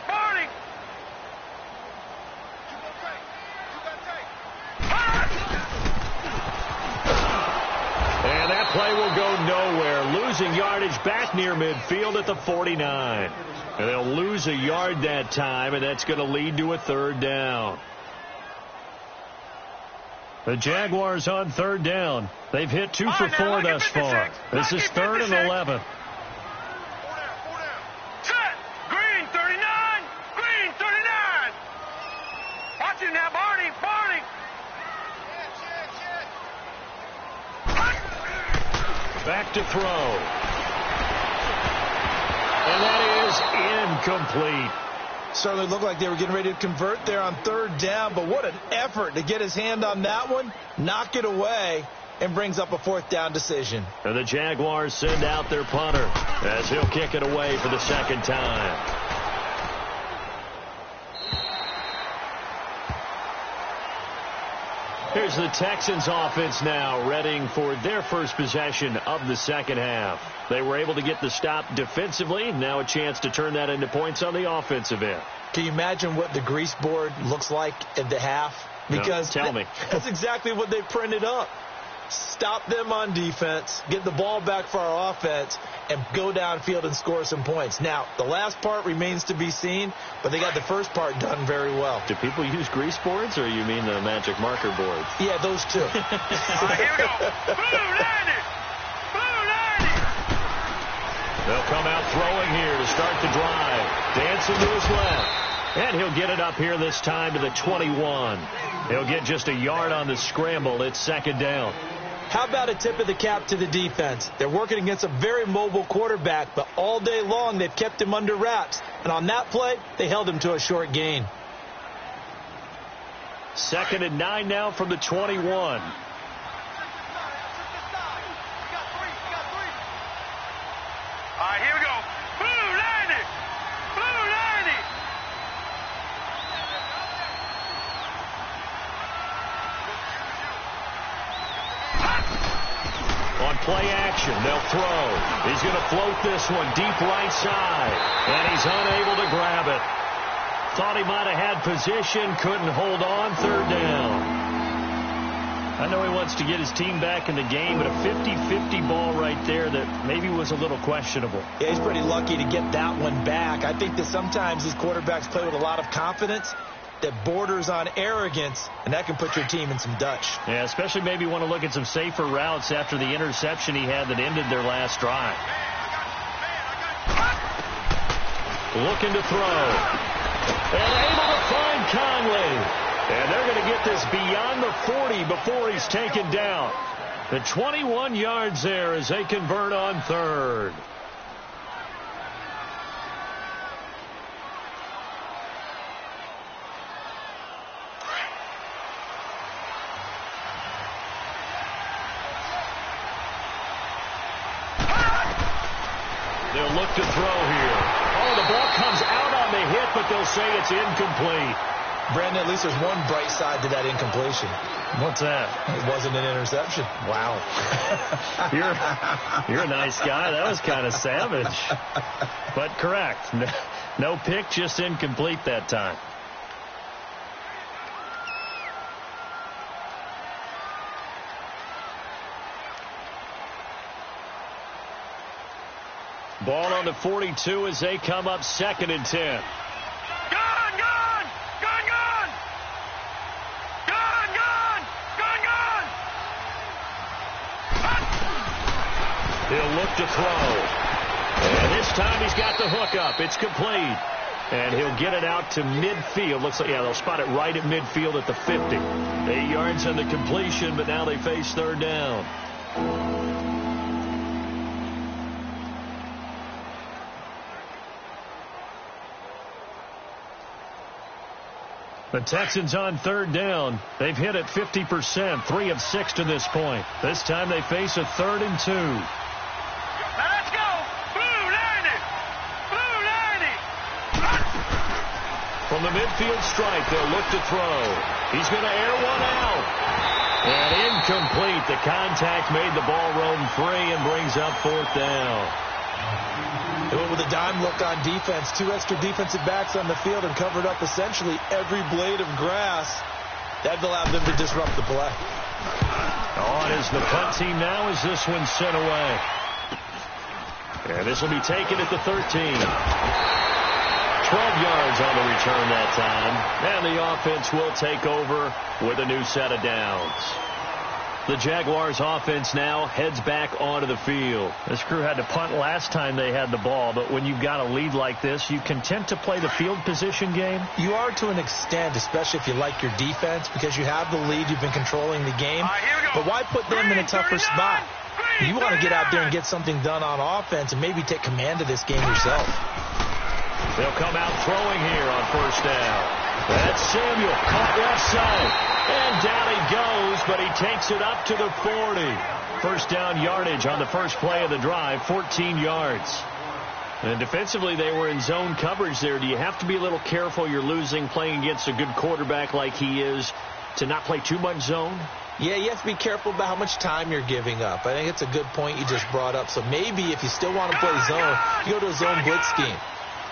losing yardage back near midfield at the 49. And they'll lose a yard that time, and that's going to lead to a third down. The Jaguars on third down. They've hit 2 for 4 thus far. This is 3rd and 11. Set. Green 39. Green 39. Watch it now, Barney. Barney. Back to throw. And that is incomplete. Certainly looked like they were getting ready to convert there on third down, but what an effort to get his hand on that one, knock it away, and brings up a 4th down decision. And the Jaguars send out their punter as he'll kick it away for the second time. Here's the Texans offense now, readying for their first possession of the second half. They were able to get the stop defensively. Now a chance to turn that into points on the offensive end. Can you imagine what the grease board looks like at the half? Because no, tell me. That's exactly what they printed up. Stop them on defense, get the ball back for our offense, and go downfield and score some points. Now, the last part remains to be seen, but they got the first part done very well. Do people use grease boards, or you mean the magic marker boards? Yeah, those two. All right, here we go. Blue 90. Blue 90. They'll come out throwing here to start the drive. Dancing to his left. And he'll get it up here this time to the 21. He'll get just a yard on the scramble. It's second down. How about a tip of the cap to the defense? They're working against a very mobile quarterback, but all day long they've kept him under wraps. And on that play, they held him to a short gain. 2nd and 9 now from the 21. All right, here we go. Blue 90. Blue 90. On play action, they'll throw. He's going to float this one deep right side, and he's unable to grab it. Thought he might have had position, couldn't hold on, third down. I know he wants to get his team back in the game, but a 50-50 ball right there that maybe was a little questionable. Yeah, he's pretty lucky to get that one back. I think that sometimes these quarterbacks play with a lot of confidence that borders on arrogance, and that can put your team in some Dutch. Yeah, especially maybe want to look at some safer routes after the interception he had that ended their last drive. Looking to throw. And able to find Conley. And they're going to get this beyond the 40 before he's taken down. The 21 yards there as they convert on third. They'll look to throw here. Oh, the ball comes out on the hit, but they'll say it's incomplete. Brandon, at least there's one bright side to that incompletion. What's that? It wasn't an interception. Wow. You're a nice guy. That was kind of savage. But correct. No pick, just incomplete that time. Ball on the 42 as they come up 2nd and 10. Gone, gone, gone, gone. Gone, gone, gone, gone. He'll look to throw. And this time he's got the hook up. It's complete. And he'll get it out to midfield. Looks like, yeah, they'll spot it right at midfield at the 50. 8 yards on the completion, but now they face third down. The Texans on third down. They've hit it 50%, 3 of 6 to this point. This time they face a 3rd and 2. Now let's go. Blue 90. Blue 90. From the midfield stripe, they'll look to throw. He's going to air one out. And incomplete. The contact made the ball roam free and brings up 4th down. They went with a dime look on defense. 2 extra defensive backs on the field and covered up essentially every blade of grass. That allowed them to disrupt the play. On is the punt team now as this one's sent away. And this will be taken at the 13. 12 yards on the return that time. And the offense will take over with a new set of downs. The Jaguars offense now heads back onto the field. This crew had to punt last time they had the ball, but when you've got a lead like this, you content to play the field position game? You are to an extent, especially if you like your defense, because you have the lead, you've been controlling the game. But why put them in a tougher spot? You want to get out there and get something done on offense and maybe take command of this game yourself. They'll come out throwing here on first down. That's Samuel, caught left side. And down he goes, but he takes it up to the 40. First down yardage on the first play of the drive, 14 yards. And defensively, they were in zone coverage there. Do you have to be a little careful? You're losing, playing against a good quarterback like he is, to not play too much zone? Yeah, you have to be careful about how much time you're giving up. I think it's a good point you just brought up. So maybe if you still want to play zone, you go to a zone blitz scheme.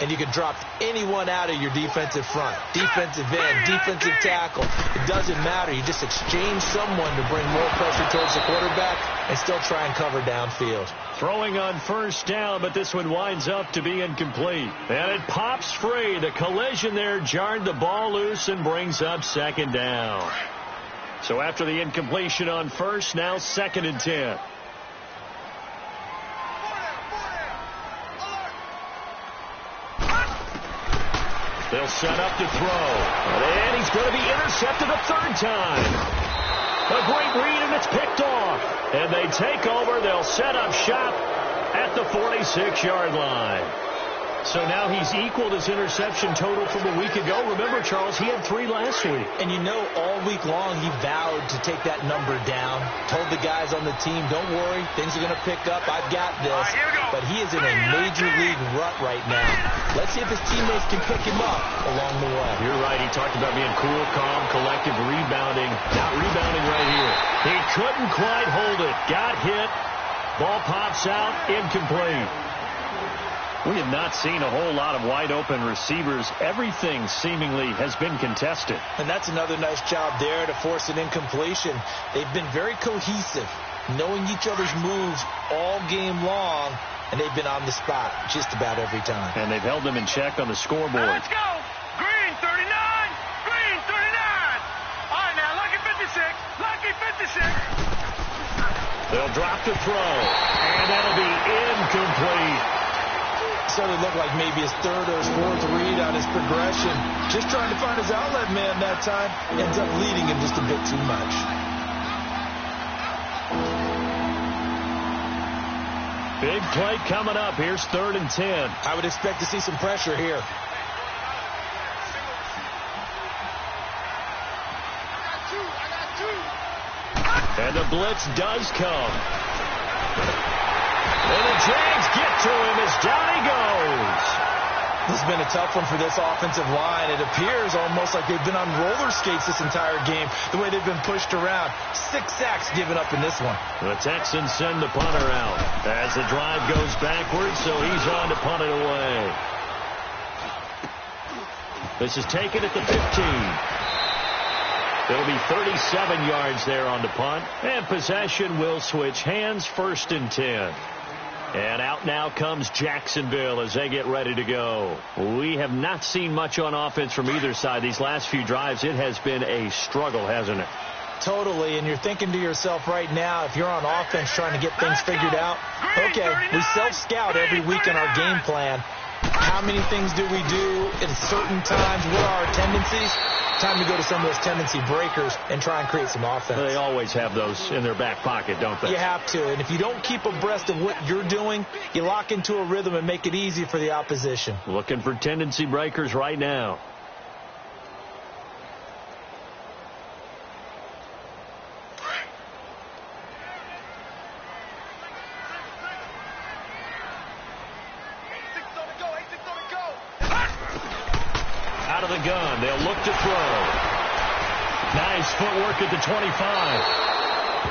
And you can drop anyone out of your defensive front, defensive end, defensive tackle. It doesn't matter. You just exchange someone to bring more pressure towards the quarterback and still try and cover downfield. Throwing on first down, but this one winds up to be incomplete. And it pops free. The collision there jarred the ball loose and brings up second down. So after the incompletion on first, now 2nd and 10. They'll set up to throw. And he's going to be intercepted a third time. A great read, and it's picked off. And they take over. They'll set up shop at the 46-yard line. So now he's equaled his interception total from a week ago. Remember, Charles, he had 3 last week. And you know, all week long he vowed to take that number down. Told the guys on the team, don't worry, things are going to pick up. I've got this. But he is in a major league rut right now. Let's see if his teammates can pick him up along the way. You're right. He talked about being cool, calm, collective, rebounding. Not rebounding right here. He couldn't quite hold it. Got hit. Ball pops out. Incomplete. We have not seen a whole lot of wide-open receivers. Everything seemingly has been contested. And that's another nice job there to force an incompletion. They've been very cohesive, knowing each other's moves all game long, and they've been on the spot just about every time. And they've held them in check on the scoreboard. Let's go! Green 39! Green 39! All right, now, lucky 56! Lucky 56! They'll drop to throw, and that'll be incomplete. Started to look like maybe his 3rd or his 4th read on his progression. Just trying to find his outlet man that time. Ends up leading him just a bit too much. Big play coming up. Here's 3rd and 10. I would expect to see some pressure here. And the blitz does come. And the Jags get to him as down he goes. This has been a tough one for this offensive line. It appears almost like they've been on roller skates this entire game, the way they've been pushed around. 6 sacks given up in this one. The Texans send the punter out as the drive goes backwards, so he's on to punt it away. This is taken at the 15. It'll be 37 yards there on the punt, and possession will switch hands, 1st and 10. And out now comes Jacksonville as they get ready to go. We have not seen much on offense from either side. These last few drives, it has been a struggle, hasn't it? Totally, and you're thinking to yourself right now, if you're on offense trying to get things figured out, okay, we self-scout every week in our game plan. How many things do we do at certain times? What are our tendencies? Time to go to some of those tendency breakers and try and create some offense. They always have those in their back pocket, don't they? You have to, and if you don't keep abreast of what you're doing, you lock into a rhythm and make it easy for the opposition. Looking for tendency breakers right now. Out of the gun, they'll look to throw. Nice footwork at the 25.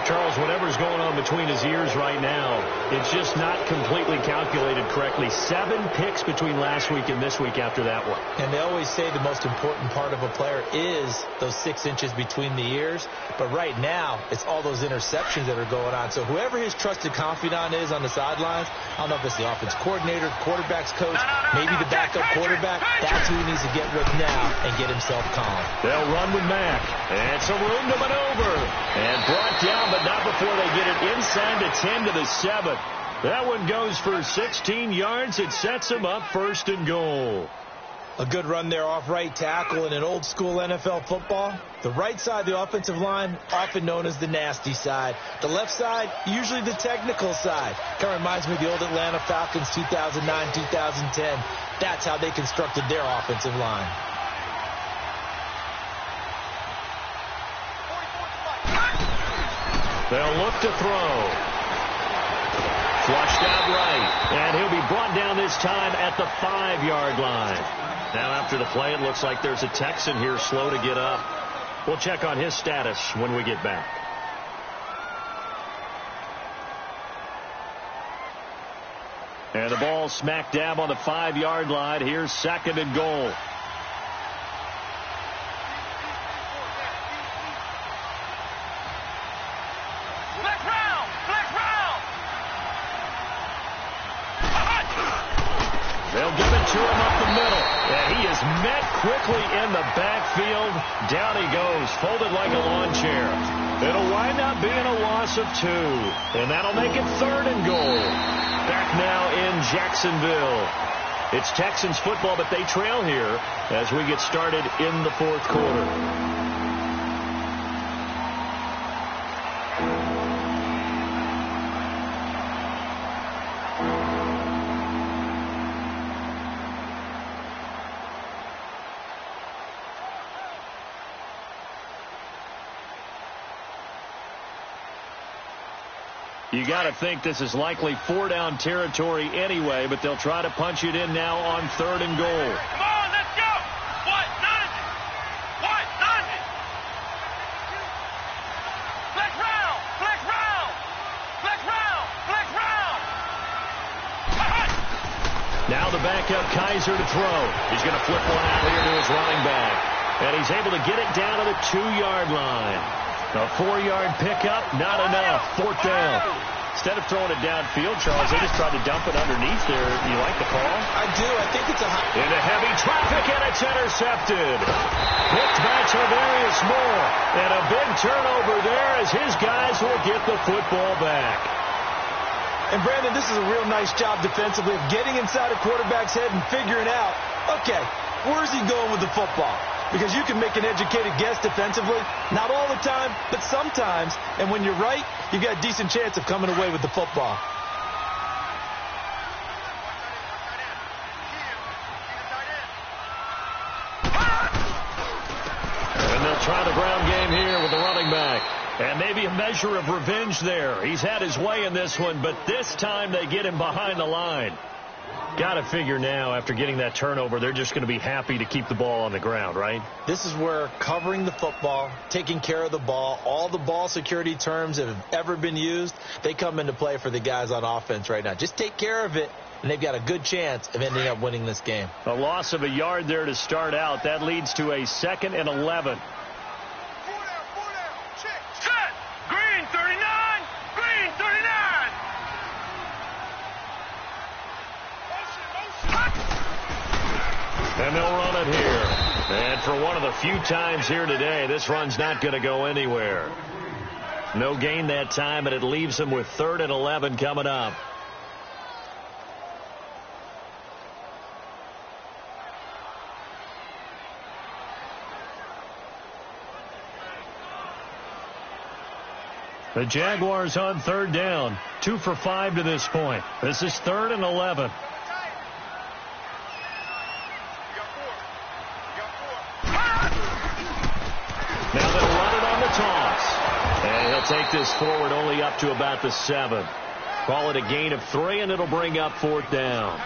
Charles, whatever's going on between his ears right now, it's just not completely calculated correctly. 7 picks between last week and this week after that one. And they always say the most important part of a player is those 6 inches between the ears. But right now, it's all those interceptions that are going on. So whoever his trusted confidant is on the sidelines, I don't know if it's the offense coordinator, quarterback's coach, maybe the backup quarterback, that's who he needs to get with now and get himself calm. They'll run with Mack. And some room to maneuver. And brought down, but not before they get it inside the 10 to the 7. That one goes for 16 yards. It sets them up 1st and goal. A good run there off right tackle in an old school NFL football. The right side of the offensive line, often known as the nasty side. The left side, usually the technical side. Kind of reminds me of the old Atlanta Falcons 2009, 2010. That's how they constructed their offensive line. They'll look to throw. Flushed out right. And he'll be brought down this time at the 5-yard line. Now after the play, it looks like there's a Texan here slow to get up. We'll check on his status when we get back. And the ball smack dab on the 5-yard line. Here's 2nd and goal. They'll give it to him up the middle. And he is met quickly in the backfield. Down he goes, folded like a lawn chair. It'll wind up being a loss of 2. And that'll make it 3rd and goal. Back now in Jacksonville. It's Texans football, but they trail here as we get started in the 4th quarter. You got to think this is likely 4-down territory anyway, but they'll try to punch it in now on 3rd and goal. Come on, let's go! What? None of it! What? None of it! Flex round! Flex round! Flex round! Flex round! Now the backup Kaiser to throw. He's going to flip one out here to his running back. And he's able to get it down to the 2-yard line. A 4-yard pickup, not enough. 4th down. Instead of throwing it downfield, Charles, they just tried to dump it underneath there. You like the call? I do. I think it's a high. Into heavy traffic, and it's intercepted. Picked by Tavarius Moore. And a big turnover there as his guys will get the football back. And, Brandon, this is a real nice job defensively of getting inside a quarterback's head and figuring out, okay, where's he going with the football? Because you can make an educated guess defensively. Not all the time, but sometimes. And when you're right, you've got a decent chance of coming away with the football. And they'll try the ground game here with the running back. And maybe a measure of revenge there. He's had his way in this one, but this time they get him behind the line. Got to figure now, after getting that turnover, they're just going to be happy to keep the ball on the ground, right? This is where covering the football, taking care of the ball, all the ball security terms that have ever been used, they come into play for the guys on offense right now. Just take care of it, and they've got a good chance of ending up winning this game. A loss of a yard there to start out. That leads to a 2nd and 11. Set! Green 39! Green 39! And they'll run it here. And for one of the few times here today, this run's not going to go anywhere. No gain that time, and it leaves them with 3rd and 11 coming up. The Jaguars on 3rd down. 2 for 5 to this point. This is 3rd and 11. Now they'll run it on the toss. And he'll take this forward only up to about the 7. Call it a gain of 3, and it'll bring up 4th down.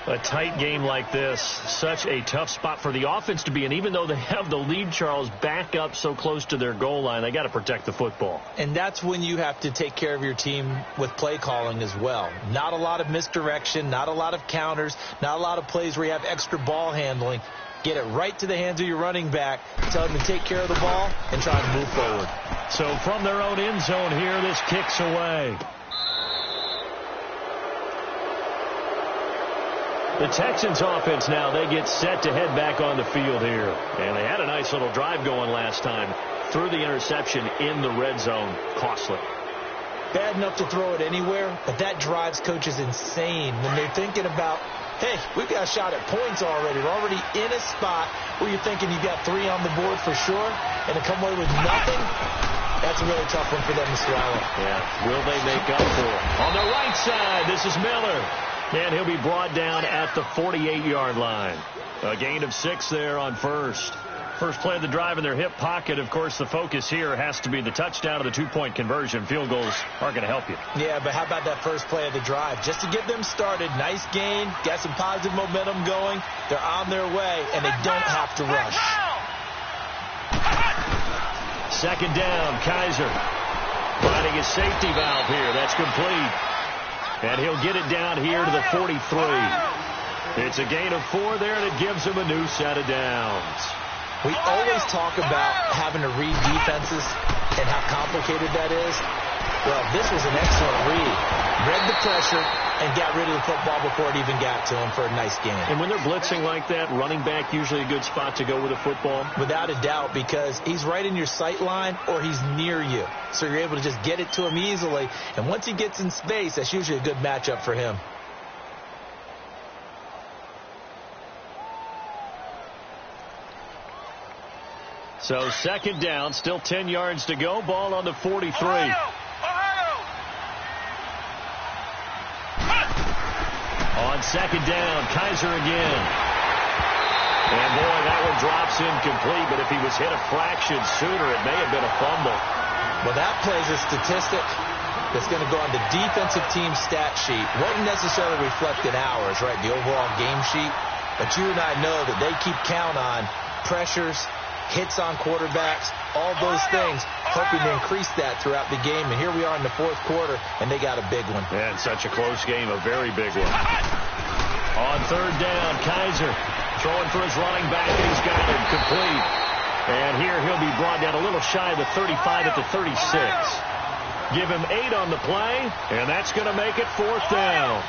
A tight game like this, such a tough spot for the offense to be in. Even though they have the lead, Charles, back up so close to their goal line, they got to protect the football. And that's when you have to take care of your team with play calling as well. Not a lot of misdirection, not a lot of counters, not a lot of plays where you have extra ball handling. Get it right to the hands of your running back, tell them to take care of the ball, and try to move forward. So from their own end zone here, this kicks away. The Texans offense now, they get set to head back on the field here. And they had a nice little drive going last time. Threw the interception in the red zone. Costly. Bad enough to throw it anywhere, but that drives coaches insane when they're thinking about, hey, we've got a shot at points already. We're already in a spot where you're thinking you've got 3 on the board for sure, and to come away with nothing, that's a really tough one for them to swallow. Yeah, will they make up for it? On the right side, this is Miller. And he'll be brought down at the 48-yard line. A gain of 6 there on first. First play of the drive in their hip pocket. Of course, the focus here has to be the touchdown of the 2-point conversion. Field goals aren't going to help you. Yeah, but how about that first play of the drive? Just to get them started, nice gain, got some positive momentum going. They're on their way, and they don't have to rush. Second down, Kaiser. Finding a safety valve here. That's complete. And he'll get it down here to the 43. It's a gain of 4 there, and it gives him a new set of downs. We always talk about having to read defenses and how complicated that is. Well, this was an excellent read. Read the pressure and got rid of the football before it even got to him for a nice gain. And when they're blitzing like that, running back usually a good spot to go with a football? Without a doubt, because he's right in your sight line or he's near you. So you're able to just get it to him easily. And once he gets in space, that's usually a good matchup for him. So second down, still 10 yards to go. Ball on the 43. On second down, Kaiser again. And boy, that one drops incomplete, but if he was hit a fraction sooner, it may have been a fumble. Well, that plays a statistic that's going to go on the defensive team stat sheet. Won't necessarily reflect in ours, right, the overall game sheet. But you and I know that they keep count on pressures, hits on quarterbacks, all those things, hoping to increase that throughout the game. And here we are in the fourth quarter, and they got a big one. And such a close game, a very big one. On third down, Kaiser throwing for his running back, and he's got it complete. And here he'll be brought down a little shy of the 35 at the 36. Give him 8 on the play, and that's going to make it fourth down.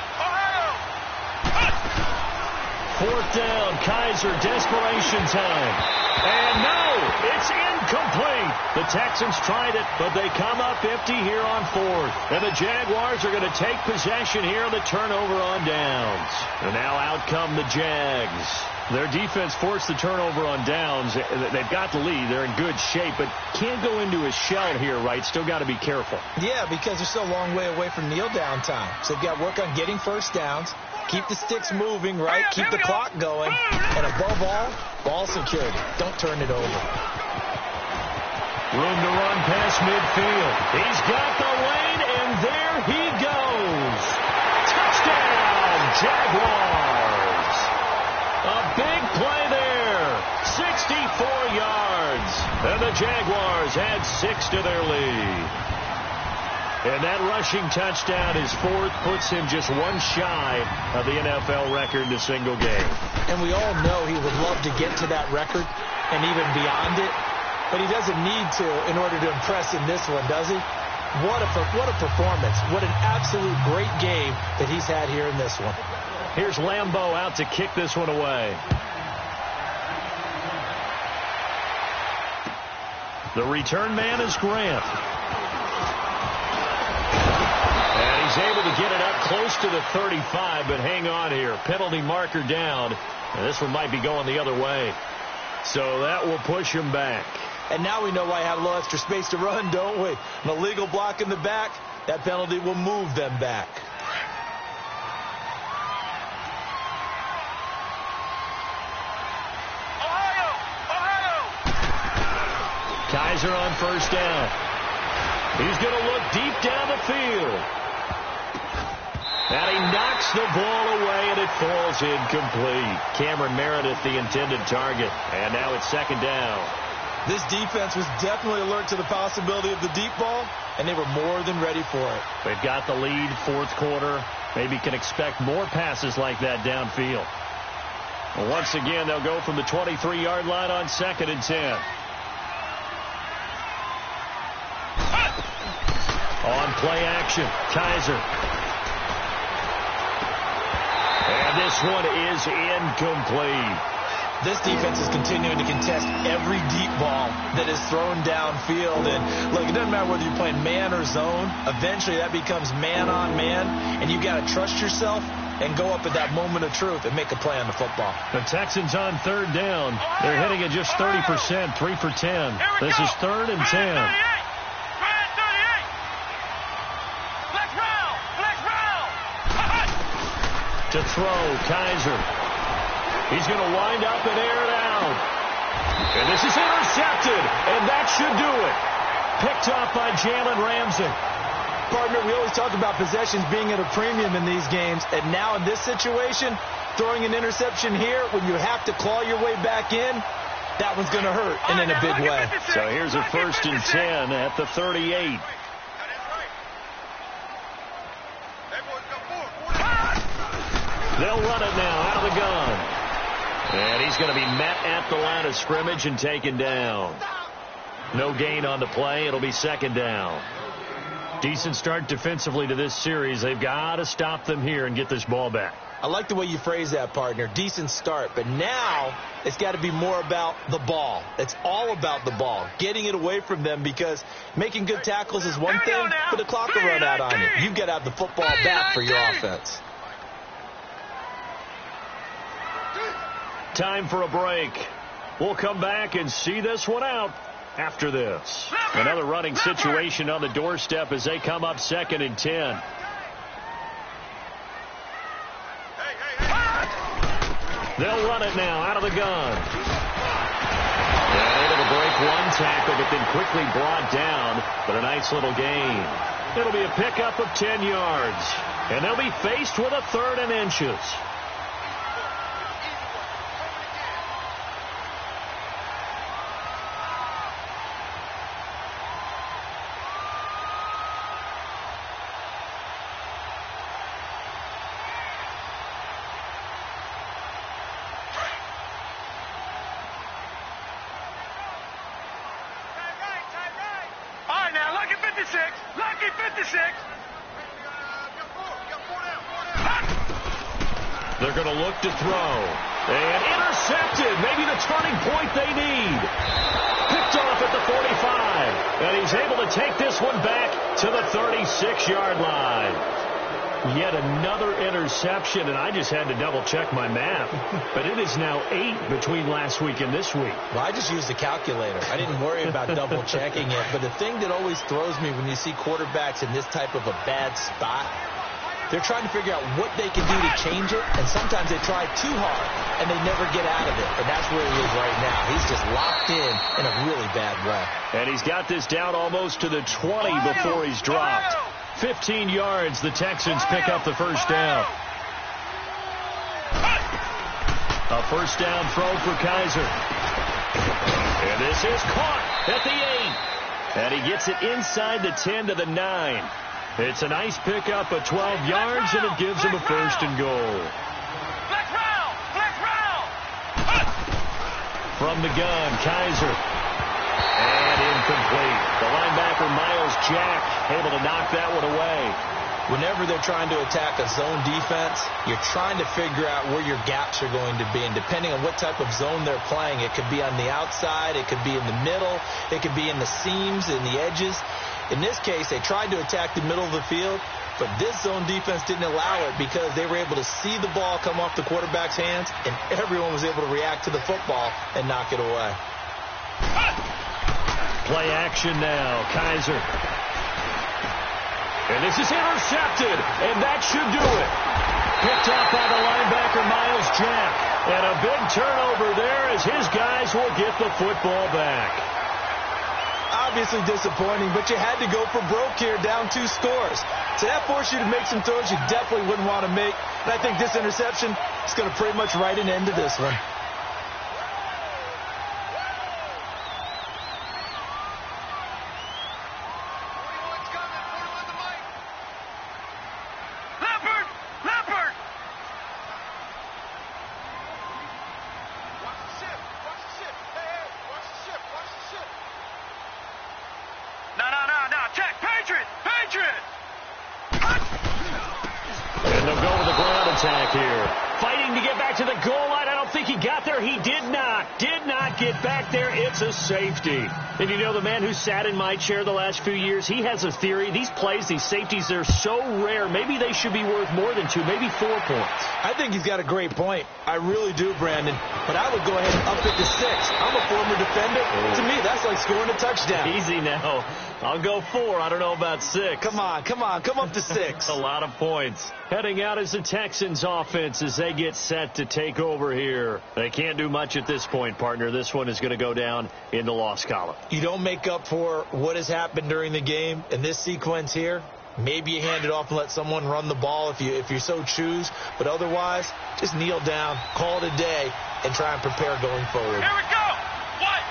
Fourth down, Kaiser, desperation time. And no, it's incomplete. The Texans tried it, but they come up empty here on fourth. And the Jaguars are going to take possession here on the turnover on downs. And now out come the Jags. Their defense forced the turnover on downs. They've got the lead. They're in good shape, but can't go into a shell here, right? Still got to be careful. Yeah, because they're still a long way away from kneel down time. So they've got to work on getting first downs. Keep the sticks moving, right? Keep the clock going. And above all, ball security. Don't turn it over. Room to run past midfield. He's got the lane, and there he goes. Touchdown, Jaguars. A big play there. 64 yards. And the Jaguars add 6 to their lead. And that rushing touchdown is fourth, puts him just one shy of the NFL record in a single game. And we all know he would love to get to that record and even beyond it, but he doesn't need to in order to impress in this one, does he? What a performance. What an absolute great game that he's had here in this one. Here's Lambeau out to kick this one away. The return man is Grant. And he's able to get it up close to the 35, but hang on here. Penalty marker down. And this one might be going the other way. So that will push him back. And now we know why I have a little extra space to run, don't we? An illegal block in the back, that penalty will move them back. Kaiser on first down. He's going to look deep down the field. And he knocks the ball away, and it falls incomplete. Cameron Meredith, the intended target. And now it's second down. This defense was definitely alert to the possibility of the deep ball, and they were more than ready for it. They've got the lead, fourth quarter. Maybe can expect more passes like that downfield. Well, once again, they'll go from the 23-yard line on 2nd and 10. On play action, Kaiser. And this one is incomplete. This defense is continuing to contest every deep ball that is thrown downfield. And, look, it doesn't matter whether you're playing man or zone. Eventually, that becomes man-on-man, and you got to trust yourself and go up at that moment of truth and make a play on the football. The Texans on third down. They're hitting at just 30%, 3 for 10. This is 3rd and 10. To throw, Kaiser. He's going to wind up and air it out. And this is intercepted, and that should do it. Picked off by Jalen Ramsey. Partner, we always talk about possessions being at a premium in these games, and now in this situation, throwing an interception here when you have to claw your way back in, that one's going to hurt, and in a big way. So here's a 1st and 10 at the 38. They'll run it now out of the gun. And he's going to be met at the line of scrimmage and taken down. No gain on the play. It'll be 2nd down. Decent start defensively to this series. They've got to stop them here and get this ball back. I like the way you phrase that, partner. Decent start. But now it's got to be more about the ball. It's all about the ball. Getting it away from them, because making good tackles is one thing, but the clock will run out on you. You've got to have the football back for your offense. Time for a break. We'll come back and see this one out after this. Another running situation on the doorstep as they come up 2nd and 10. They'll run it now out of the gun. And able to break one tackle, but then quickly brought down. But a nice little gain. It'll be a pickup of 10 yards. And they'll be faced with a 3rd and inches. Lucky 56. They're going to look to throw. And intercepted. Maybe the turning point they need. Picked off at the 45. And he's able to take this one back to the 36-yard line. Yet another interception, and I just had to double-check my math. But it is now 8 between last week and this week. Well, I just used the calculator. I didn't worry about double-checking it. But the thing that always throws me when you see quarterbacks in this type of a bad spot, they're trying to figure out what they can do to change it, and sometimes they try too hard, and they never get out of it. And that's where he is right now. He's just locked in a really bad way. And he's got this down almost to the 20 before he's dropped. 15 yards, the Texans pick up the first down. A first down throw for Kaiser. And this is caught at the 8. And he gets it inside the 10 to the 9. It's a nice pickup of 12 yards, and it gives him a first and goal. From the gun, Kaiser. And incomplete. The linebacker, Miles Jack, able to knock that one away. Whenever they're trying to attack a zone defense, you're trying to figure out where your gaps are going to be. And depending on what type of zone they're playing, it could be on the outside, it could be in the middle, it could be in the seams, in the edges. In this case, they tried to attack the middle of the field, but this zone defense didn't allow it because they were able to see the ball come off the quarterback's hands, and everyone was able to react to the football and knock it away. Play action now, Kaiser. And this is intercepted, and that should do it. Picked off by the linebacker, Miles Jack. And a big turnover there as his guys will get the football back. I'll obviously disappointing, but you had to go for broke here, down 2 scores. So that forced you to make some throws you definitely wouldn't want to make. And I think this interception is going to pretty much write an end to this one. And they'll go with the ground attack here. Fighting to get back to the goal line. I don't think he got there. He did not get back there. It's a safety. And you know, the man who sat in my chair the last few years, he has a theory. These plays, these safeties, they're so rare. Maybe they should be worth more than 2, maybe 4 points. I think he's got a great point. I really do, Brandon. But I would go ahead and up it to 6. I'm a former defender. To me, that's like scoring a touchdown. Easy now. I'll go 4. I don't know about 6. Come on. Come up to 6. A lot of points. Heading out is the Texans offense as they get set to take over here. They can't do much at this point, partner. This one is going to go down in the loss column. You don't make up for what has happened during the game in this sequence here. Maybe you hand it off and let someone run the ball if you so choose. But otherwise, just kneel down, call it a day, and try and prepare going forward. Here we go. What?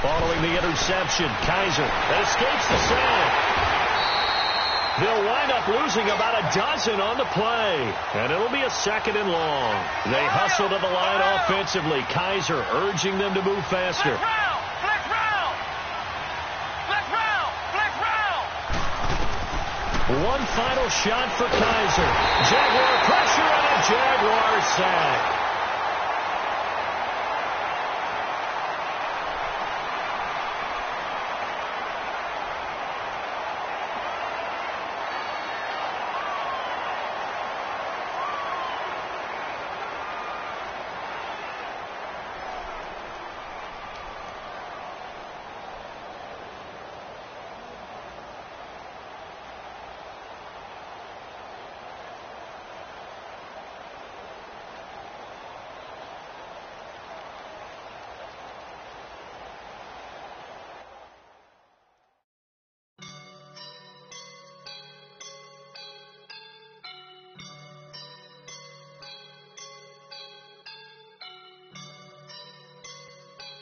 Following the interception, Kaiser escapes the sack. They'll wind up losing about a dozen on the play, and it'll be a 2nd and long. They hustle to the line offensively. Kaiser urging them to move faster. Flex round. One final shot for Kaiser. Jaguar pressure and a Jaguar sack.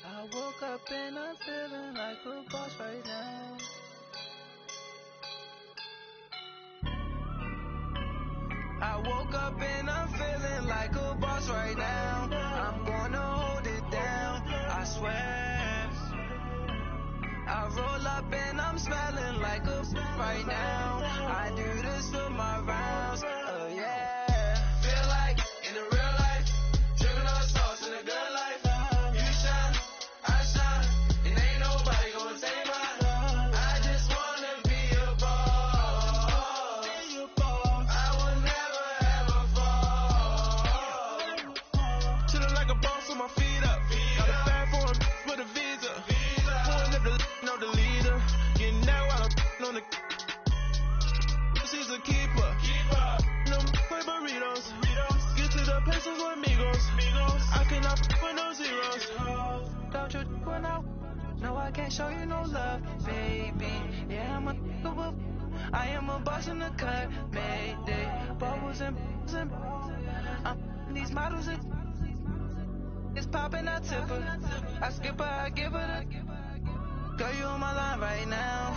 I woke up and I'm feeling like a boss right now. I woke up and I'm feeling like a boss right now. I'm gonna hold it down, I swear. I roll up and I'm smelling like a right now. I do this for my rounds, oh yeah. Feel like in the real life, dripping on sauce in a good life. You shine, I shine, and ain't nobody gonna take mine. I just wanna be a boss. I will never ever fall. Chillin' like a boss with my feet up. Got a fat for with a visa. Pulling up the know the leader. Getting that while I'm on the. She's a keeper. No play burritos. Get to the pesos with amigos. I cannot with no zeros. Don't you run out? No, I can't show you no love, baby. Yeah, I am a boss in the cut. Mayday. Bubbles and these models it's popping, I tip her. I skip her, I give her the. Girl, you on my line right now.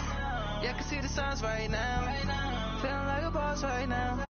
Yeah, I can see the signs right now. Feeling like a boss right now.